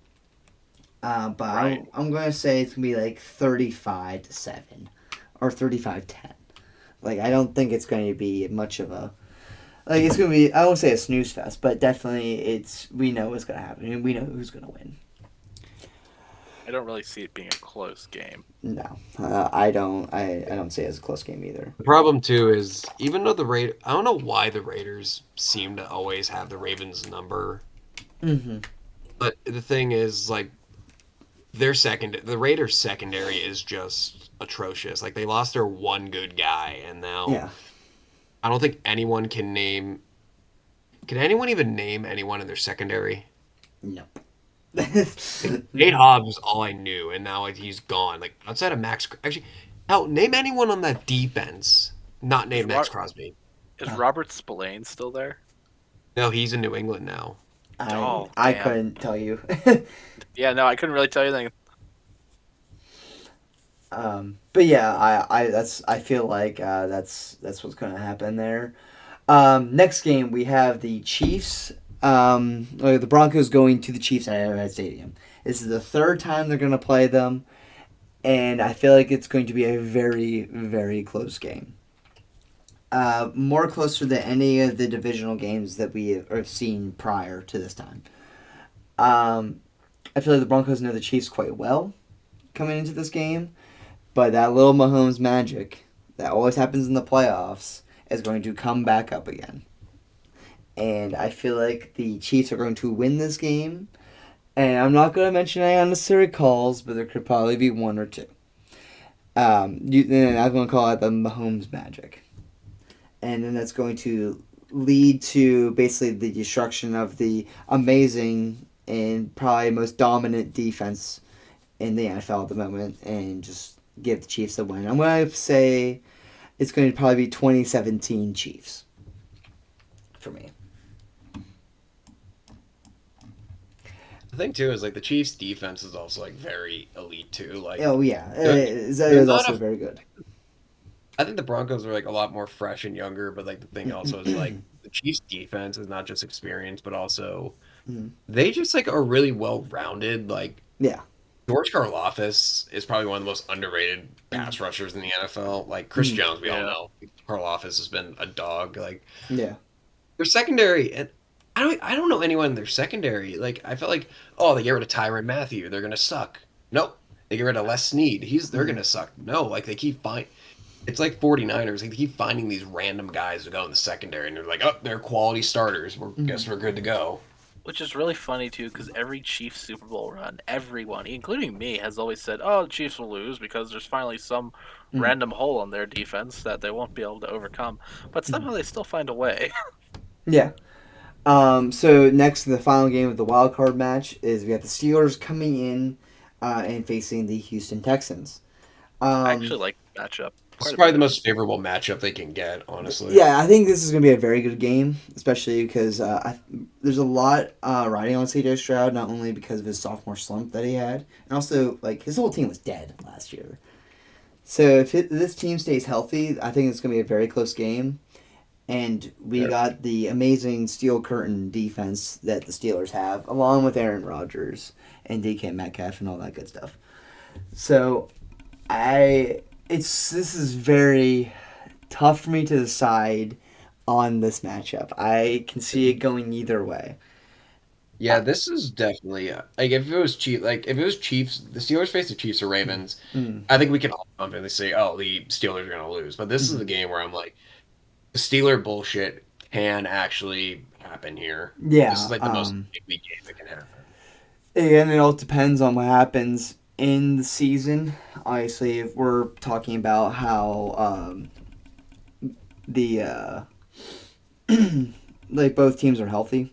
But Right. I'm going to say it's going to be like 35-7 or 35-10. Like, I don't think it's going to be much of a. Like, it's going to be, I won't say a snooze fest, but definitely we know what's going to happen, and we know who's going to win. I don't really see it being a close game. No, I don't. I don't say it's a close game either. The problem too is even though I don't know why the Raiders seem to always have the Ravens number, Mm-hmm. but the thing is like the Raiders secondary is just atrocious. Like they lost their one good guy, and now Yeah. I don't think anyone can name. Can anyone even name anyone in their secondary? No. Nate Hobbs is all I knew, and now like, he's gone. Like outside of Max, actually, hell, name anyone on that defense. Not name Is Max Ro- Crosby. Is Robert Spillane still there? No, he's in New England now. Oh, I damn. couldn't tell you. Yeah, no, I couldn't really tell you anything. But yeah, I feel like that's what's going to happen there. Next game we have the Chiefs. The Broncos going to the Chiefs at Arrowhead Stadium. This is the third time they're going to play them, and I feel like it's going to be a very, very close game. More closer than any of the divisional games that we have seen prior to this time. I feel like the Broncos know the Chiefs quite well coming into this game, but that little Mahomes magic that always happens in the playoffs is going to come back up again. And I feel like the Chiefs are going to win this game. And I'm not going to mention any unnecessary calls, but there could probably be one or two. And I'm going to call it the Mahomes magic. And then that's going to lead to basically the destruction of the amazing and probably most dominant defense in the NFL at the moment, and just give the Chiefs a win. I'm going to say it's going to probably be 2017 Chiefs for me. The thing too is like the Chiefs' defense is also like very elite too. Like Oh yeah, They're- it is not also a- very good. I think the Broncos are like a lot more fresh and younger, but like the thing also is like the Chiefs' defense is not just experience, but also Mhm. they just like are really well rounded. Like Yeah. George Karlaftis is probably one of the most underrated pass rushers in the NFL. Like Chris Mhm. Jones, we all Yeah. know Karlaftis has been a dog. Like Yeah. their secondary, and I don't know anyone in their secondary. Like I felt like, oh, they get rid of Tyrann Mathieu, they're gonna suck. Nope. They get rid of Les Snead, they're gonna suck. No, like they keep it's like 49ers. Like they keep finding these random guys to go in the secondary, and they're like, oh, they're quality starters. Guess we're good to go. Which is really funny too, because every Chiefs Super Bowl run, everyone, including me, has always said, "Oh, the Chiefs will lose because there's finally some random hole on their defense that they won't be able to overcome." But somehow they still find a way. Yeah. So next, the final game of the wild card match is we have the Steelers coming in and facing the Houston Texans. I actually like the matchup. It's quite a probably the bit. most favorable matchup they can get, honestly. Yeah, I think this is going to be a very good game, especially because there's a lot riding on C.J. Stroud, not only because of his sophomore slump that he had, and also like his whole team was dead last year. So if this team stays healthy, I think it's going to be a very close game. And we got the amazing steel curtain defense that the Steelers have, along with Aaron Rodgers and DK Metcalf and all that good stuff. So this is very tough for me to decide on this matchup. I can see it going either way. Yeah, this is definitely like if it was Chiefs, the Steelers face the Chiefs or Ravens. I think we can all confidently say, oh, the Steelers are going to lose. But this is the game where I'm like, the Steeler bullshit can actually happen here. Yeah, This is like the most likely game that can happen. And it all depends on what happens in the season. Obviously, if we're talking about how the like both teams are healthy,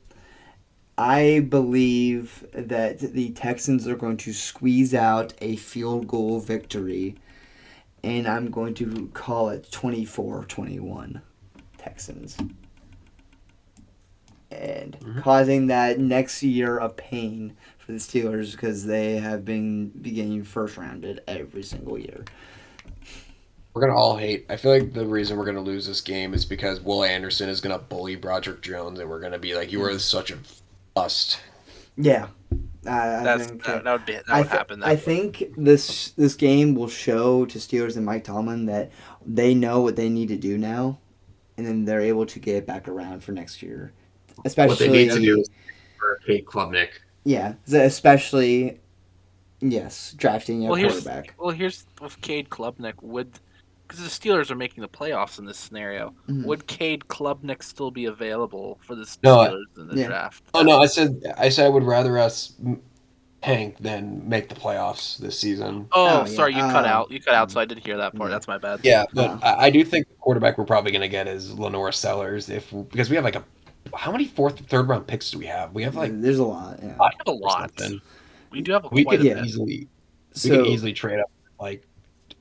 I believe that the Texans are going to squeeze out a field goal victory, and I'm going to call it 24-21 Texans. And causing that next year of pain for the Steelers because they have been getting first rounded every single year. We're gonna all hate. I feel like the reason we're gonna lose this game is because Will Anderson is gonna bully Broderick Jones, and we're gonna be like, "You were such a bust." Yeah. That would happen. I think this game will show to Steelers and Mike Tomlin that they know what they need to do now, and then they're able to get it back around for next year. Especially What they need to do is for Kate Klubnik. Yeah, especially drafting a quarterback. Here's with Cade Klubnik because the Steelers are making the playoffs in this scenario. Mhm. Would Cade Klubnik still be available for the No, Steelers in the draft? Oh no, I said I would rather us tank than make the playoffs this season. Oh, sorry, you cut out. You cut out, so I didn't hear that part. Yeah. That's my bad. Yeah, but I do think the quarterback we're probably gonna get is Lenore Sellers because we have like how many third round picks do we have? We have like There's a lot. Yeah. We have a lot. We do have we quite could a bit. easily we could easily trade up like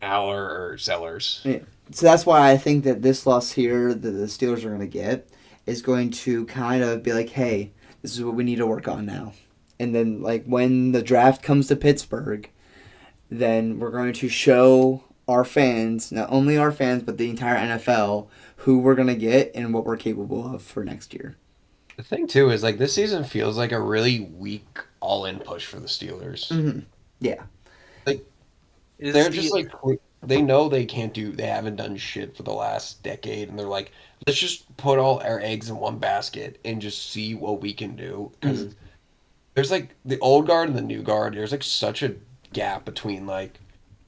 Aller or Sellers. Yeah. So that's why I think that this loss here that the Steelers are going to get is going to kind of be like, hey, this is what we need to work on now. And then, like, when the draft comes to Pittsburgh, then we're going to show our fans, not only our fans, but the entire NFL, who we're going to get and what we're capable of for next year. The thing, too, is, like, this season feels like a really weak all-in push for the Steelers. Mm-hmm. Yeah. Like, they're just, like, they know they haven't done shit for the last decade, and they're like, let's just put all our eggs in one basket and just see what we can do. Because there's, like, the old guard and the new guard, there's, like, such a gap between, like,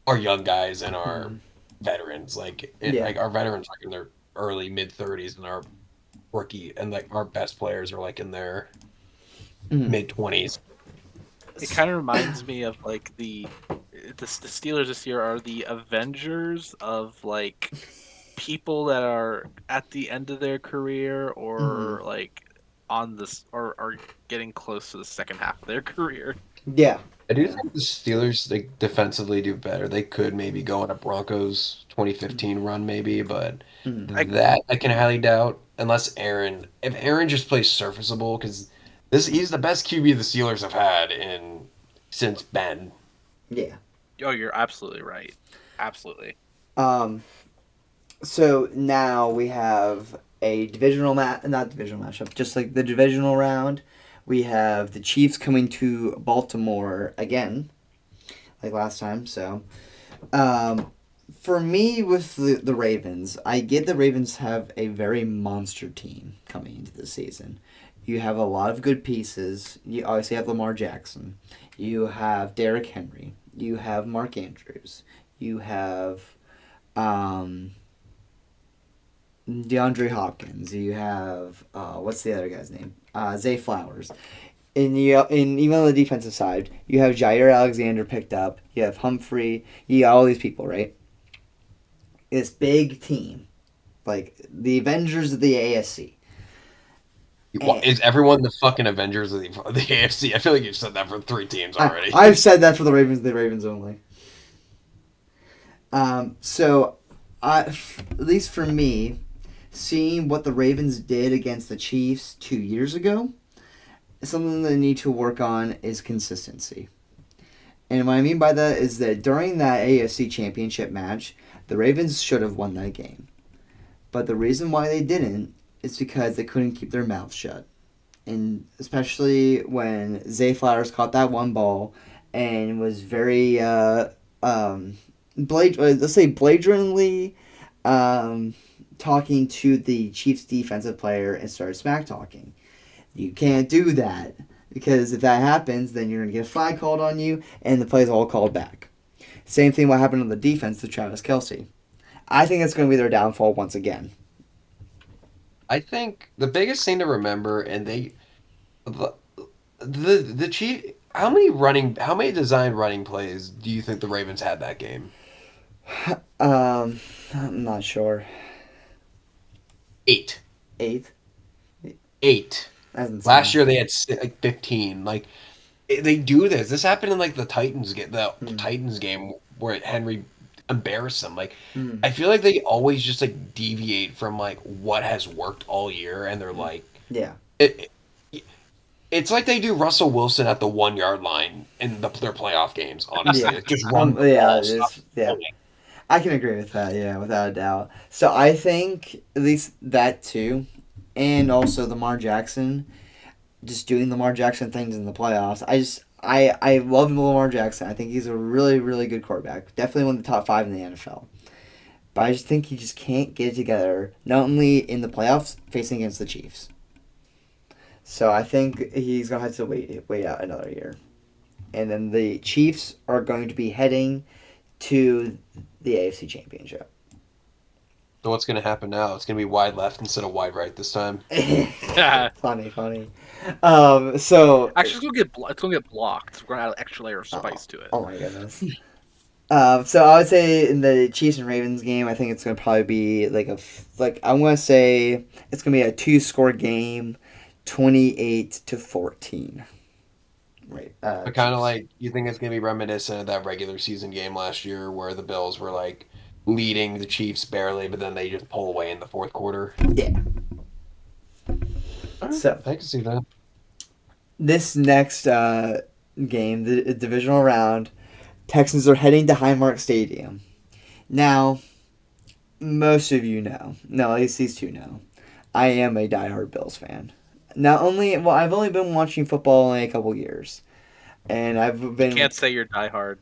our young guys and our veterans. Like, like, our veterans are in their early, mid-30s, and our rookie, and, like, our best players are, like, in their mid-20s. It kind of reminds me of, like, the Steelers this year are the Avengers of, like, people that are at the end of their career or like on this or are getting close to the second half of their career. Yeah. I do think the Steelers, like, defensively do better. They could maybe go on a Broncos 2015 run maybe, but that I can highly doubt unless if Aaron just plays serviceable, because he's the best QB the Steelers have had since Ben. Yeah. Oh, you're absolutely right. Absolutely. So now we have a not divisional matchup, just like the divisional round. We have the Chiefs coming to Baltimore again, like last time. So, for me with the Ravens, I get the Ravens have a very monster team coming into the season. You have a lot of good pieces. You obviously have Lamar Jackson. You have Derrick Henry. You have Mark Andrews. You have DeAndre Hopkins. You have what's the other guy's name? Zay Flowers. And even on the defensive side, you have Jair Alexander picked up. You have Humphrey. You got all these people, right? This big team, like the Avengers of the AFC. Is everyone the fucking Avengers of the AFC? I feel like you've said that for 3 teams already. I've said that for the Ravens only. So, at least for me, seeing what the Ravens did against the Chiefs 2 years ago, something they need to work on is consistency. And what I mean by that is that during that AFC Championship match, the Ravens should have won that game. But the reason why they didn't is because they couldn't keep their mouths shut. And especially when Zay Flowers caught that one ball and was very, blatantly talking to the Chiefs defensive player and started smack talking. You can't do that, because if that happens, then you're going to get a flag called on you and the play's all called back. Same thing what happened on the defense to Travis Kelce. I think that's going to be their downfall once again. I think the biggest thing to remember, and the Chief, how many design running plays do you think the Ravens had that game? I'm not sure. 8. 8th. 8. That's insane. Last year they had like 15. Like they do this. This happened in like the Titans game where Henry embarrassed them. Like Mm. I feel like they always just like deviate from like what has worked all year, and they're like Yeah. it's like they do Russell Wilson at the 1 yard line in their playoff games. Honestly, Yeah. like, just run the Yeah, ball, it stop is. Yeah. running. I can agree with that, yeah, without a doubt. So I think at least that too, and also Lamar Jackson, just doing Lamar Jackson things in the playoffs. I love Lamar Jackson. I think he's a really, really good quarterback. Definitely one of the top 5 in the NFL. But I just think he just can't get it together, not only in the playoffs, facing against the Chiefs. So I think he's going to have to wait out another year. And then the Chiefs are going to be heading to the AFC Championship. So what's going to happen now? It's going to be wide left instead of wide right this time. funny. So Actually, it's gonna get blocked. We're gonna add an extra layer of spice to it. oh my goodness. So I would say in the Chiefs and Ravens game, I think it's gonna probably be I'm gonna say it's gonna be a 2-score game, 28-14. Right. But kind of like you think it's going to be reminiscent of that regular season game last year where the Bills were like leading the Chiefs barely, but then they just pull away in the fourth quarter. Yeah. All right, So I can see that. this next game, the divisional round, Texans are heading to Highmark Stadium. Now, most of you know, no, at least these two know, I am a diehard Bills fan. I've only been watching football only a couple years, and I've been. Can't say you're diehard.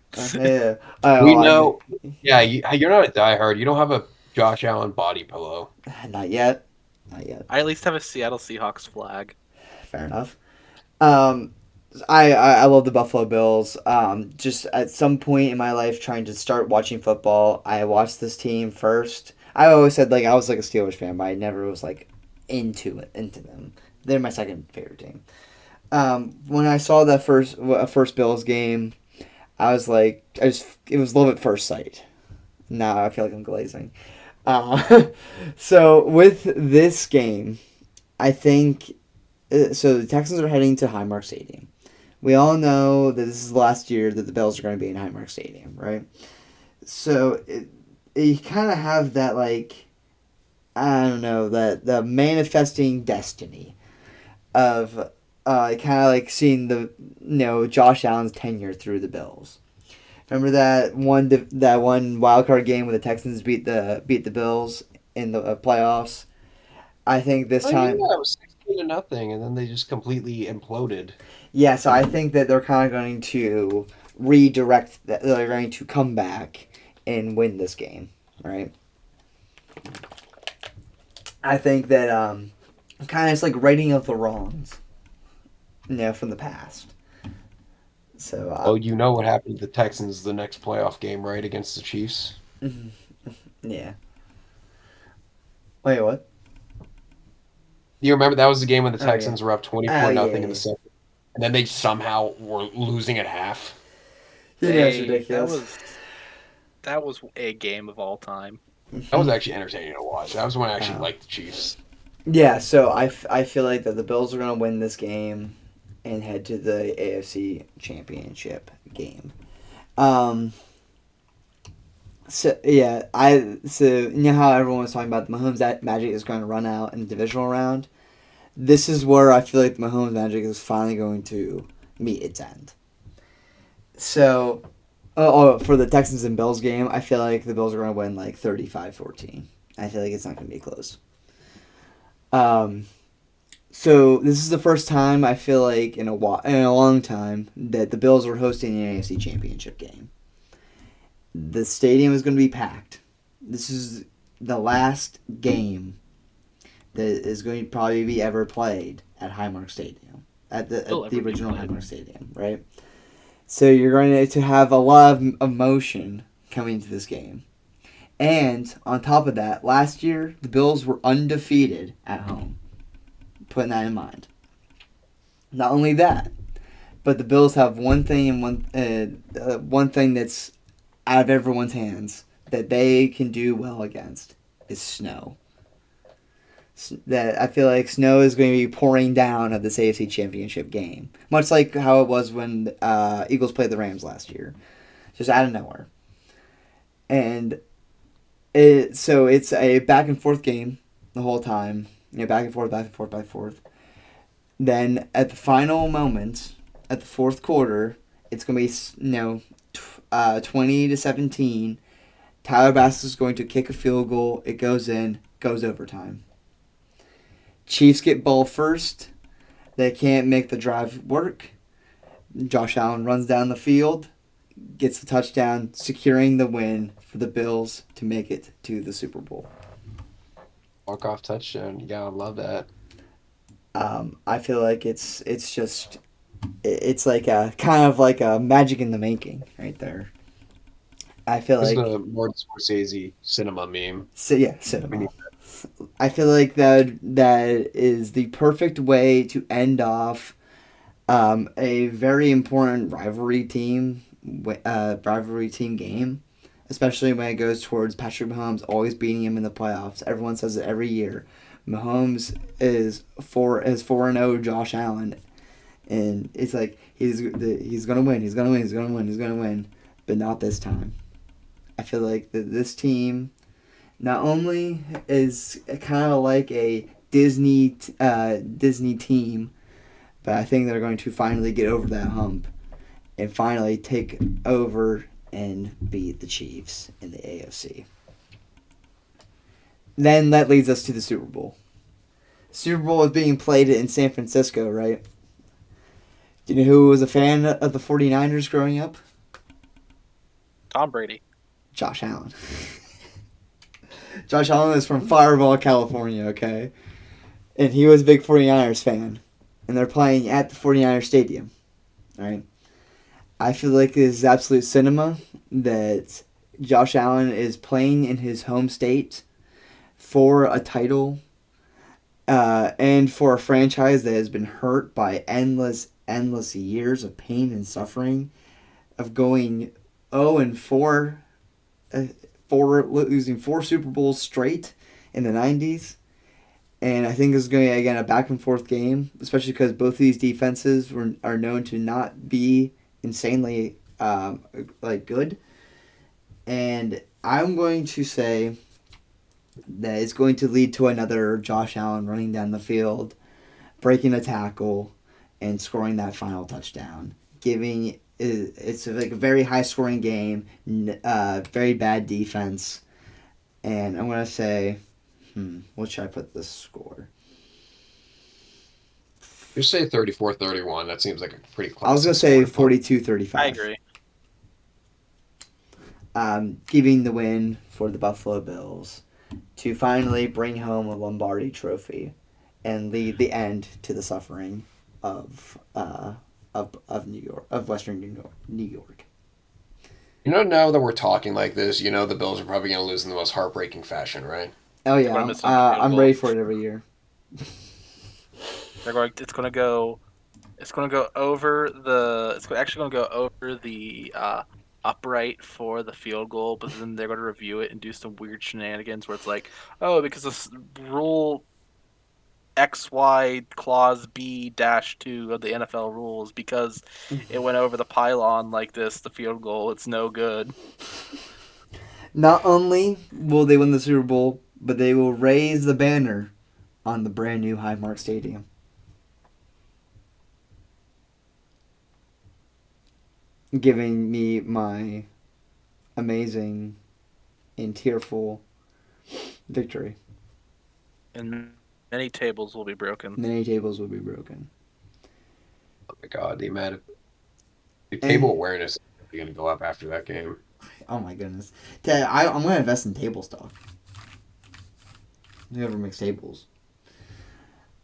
We know. Yeah, you're not a diehard. You don't have a Josh Allen body pillow. Not yet. I at least have a Seattle Seahawks flag. Fair enough. I love the Buffalo Bills. Just at some point in my life, trying to start watching football, I watched this team first. I always said I was like a Steelers fan, but I never was into them. They're my second favorite team. When I saw that first Bills game, I was like, it was love at first sight. Now I feel like I'm glazing. So with this game, I think. So the Texans are heading to Highmark Stadium. We all know that this is the last year that the Bills are going to be in Highmark Stadium, right? So you kind of have that I don't know, that the manifesting destiny of kind of seeing the Josh Allen's tenure through the Bills. Remember that one wild card game where the Texans beat the Bills in the playoffs? I think this time. Yeah, it was 16-0, and then they just completely imploded. Yeah, so I think that they're kind of going to redirect. They're going to come back and win this game, right? I think that kind of it's like righting of the wrongs, from the past. So. Oh, you know what happened to the Texans the next playoff game, right, against the Chiefs? Yeah. Wait, what? You remember that was the game when the Oh, yeah. Texans were up 24-0 in yeah. the second, and then they somehow were losing at half. Yeah, it's ridiculous. That was a game of all time. That was actually entertaining to watch. That was when I actually liked the Chiefs. Yeah, so I feel like that the Bills are going to win this game and head to the AFC Championship game. So you know how everyone was talking about the Mahomes magic is going to run out in the divisional round? This is where I feel like the Mahomes magic is finally going to meet its end. So, for the Texans and Bills game, I feel like the Bills are going to win 35-14. I feel like it's not going to be close. So this is the first time I feel like in a long time that the Bills are hosting an AFC Championship game. The stadium is going to be packed. This is the last game that is going to probably be ever played at Highmark Stadium, at the original Highmark Stadium, right? So you're going to have a lot of emotion coming into this game. And on top of that, last year the Bills were undefeated at home. Putting that in mind. Not only that, but the Bills have one thing that's out of everyone's hands that they can do well against is snow. That I feel like snow is going to be pouring down at this AFC Championship game, much like how it was when Eagles played the Rams last year, just out of nowhere. And so it's a back and forth game the whole time, back and forth, back and forth, back and forth. Then at the final moment, at the fourth quarter, it's going to be 20-17. Tyler Bass is going to kick a field goal. It goes in, goes overtime. Chiefs get ball first. They can't make the drive work. Josh Allen runs down the field, gets the touchdown, securing the win for the Bills to make it to the Super Bowl. Walk-off touchdown. You gotta love that. I feel like it's like a kind of like a magic in the making right there. I feel This like is a Martin Scorsese cinema meme. cinema. I feel like that is the perfect way to end off a very important rivalry team game, especially when it goes towards Patrick Mahomes always beating him in the playoffs. Everyone says it every year. Mahomes is 4-0 Josh Allen, and it's like he's gonna win, but not this time. I feel like this team not only is kind of like a Disney team, but I think they're going to finally get over that hump and finally take over and beat the Chiefs in the AFC. Then that leads us to the Super Bowl. Super Bowl is being played in San Francisco, right? Do you know who was a fan of the 49ers growing up? Tom Brady. Josh Allen. Josh Allen is from Fireball, California, okay? And he was a big 49ers fan. And they're playing at the 49ers Stadium, right? I feel like it is absolute cinema that Josh Allen is playing in his home state for a title and for a franchise that has been hurt by endless years of pain and suffering, of going 0-4, losing 4 Super Bowls straight in the 90s. And I think this is going to be, again, a back and forth game, especially because both of these defenses are known to not be insanely good. And I'm going to say that it's going to lead to another Josh Allen running down the field, breaking a tackle, and scoring that final touchdown. It's like a very high scoring game, very bad defense, and I'm going to say, what should I put this score? Just say 34-31. That seems like a pretty close. I was going to say 42-35. I agree. Giving the win for the Buffalo Bills to finally bring home a Lombardi trophy and lead the end to the suffering of New York, of Western New York. Now that we're talking like this, the Bills are probably going to lose in the most heartbreaking fashion, right? Oh They're yeah, gonna miss on the field I'm goal. ready for it every year. It's gonna go over the. It's actually gonna go over the upright for the field goal, but then they're gonna review it and do some weird shenanigans where it's like, oh, because this rule XY clause B-2 of the NFL rules, because it went over the pylon like this, the field goal, it's no good. Not only will they win the Super Bowl, but they will raise the banner on the brand new Highmark Stadium. Giving me my amazing and tearful victory. And many tables will be broken. Many tables will be broken. Oh my God, the table awareness is going to go up after that game. Oh my goodness. I'm going to invest in table stock. Whoever makes tables.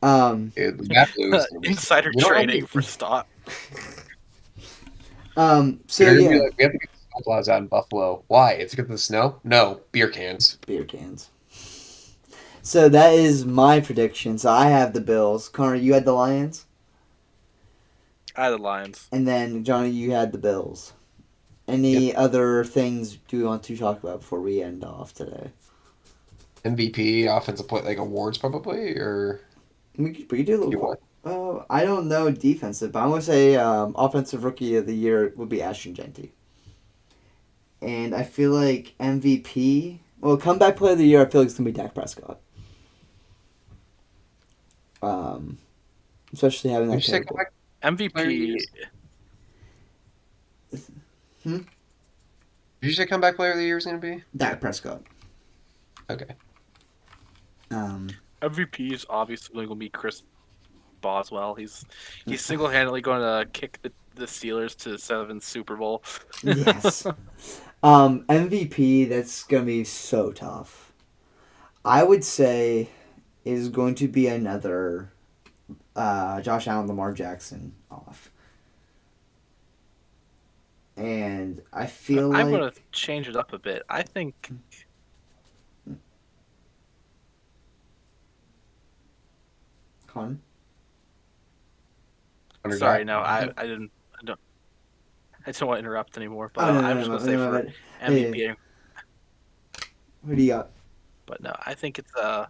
Insider trading for stock. So we yeah. have to get the snowplows out in Buffalo. Why? It's because of the snow? No, beer cans. Beer cans. So that is my prediction. So I have the Bills. Connor, you had the Lions? I had the Lions. And then, Johnny, you had the Bills. Any other things do you want to talk about before we end off today? MVP, offensive play, like awards probably, or We could do a you little. want? I don't know defensive, but I'm gonna say offensive rookie of the year would be Ashton Genty. And I feel like MVP. Well, comeback player of the year, I feel like it's gonna be Dak Prescott. Especially having Did you that say terrible. comeback player of the MVP. year? Did you say comeback player of the year is going to be? Dak Prescott. Okay. MVP is obviously going to be Chris Boswell. He's single-handedly going to kick the Steelers to the 7th Super Bowl. Yes. MVP, that's gonna be so tough. I would say is going to be another Josh Allen, Lamar Jackson off. And I feel I'm like going to change it up a bit. I think Con. sorry, no, I don't want to interrupt anymore, but Oh no, I no, was no, just going to no, say no, for no. MVP. Who do you got? But no, I think it's I'm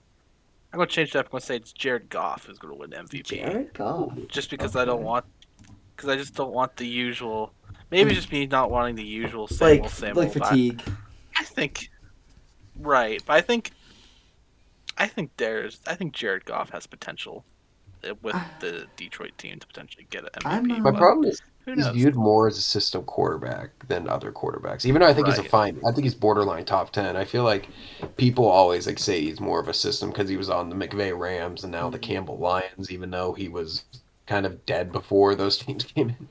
going to change it up. I'm going to say it's Jared Goff who's going to win MVP. Jared Goff. Just because Okay. I just don't want the usual. Maybe just me not wanting the usual Like same like old. But fatigue. I think right, but I think Jared Goff has potential with the Detroit team to potentially get an MVP. My But problem is who he's knows? viewed more as a system quarterback than other quarterbacks. Even though I think he's a Right. fine, I think he's borderline top 10. I feel like people always like say he's more of a system because he was on the McVay Rams and now the Campbell Lions, even though he was kind of dead before those teams came in.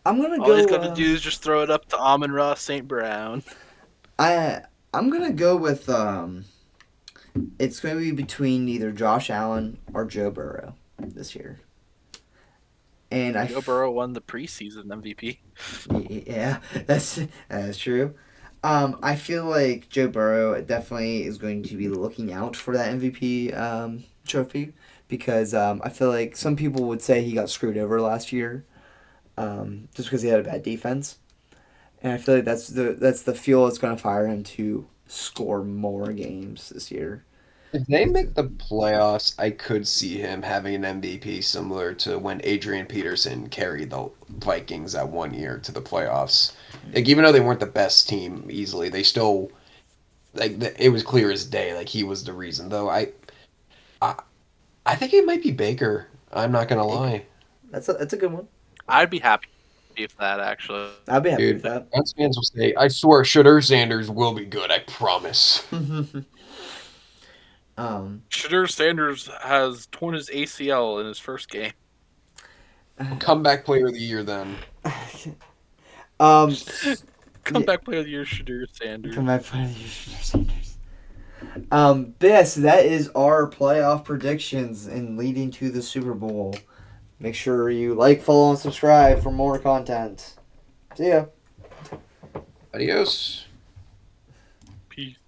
I'm gonna All he's go. got to do is just throw it up to Amon-Ra St. Brown. I'm gonna go with it's gonna be between either Josh Allen or Joe Burrow this year. And Joe Burrow won the preseason MVP. Yeah, that's true. I feel like Joe Burrow definitely is going to be looking out for that MVP trophy because I feel like some people would say he got screwed over last year, just because he had a bad defense, and I feel like that's the fuel that's going to fire him to score more games this year. If they make the playoffs, I could see him having an MVP similar to when Adrian Peterson carried the Vikings that one year to the playoffs. Like even though they weren't the best team easily, they still it was clear as day. Like he was the reason. Though I, I think it might be Baker. I'm not gonna lie, That's a good one. I'd be happy if that actually. I'd be happy dude. with that. Browns fans will say, "I swear, Shooter Sanders will be good. I promise." Shadur Sanders has torn his ACL in his first game. Comeback player of the year then. Comeback player of the year, Shadur Sanders. Come back for the Sanders. But yeah, so that is our playoff predictions and leading to the Super Bowl. Make sure you like, follow, and subscribe for more content. See ya. Adios. Peace.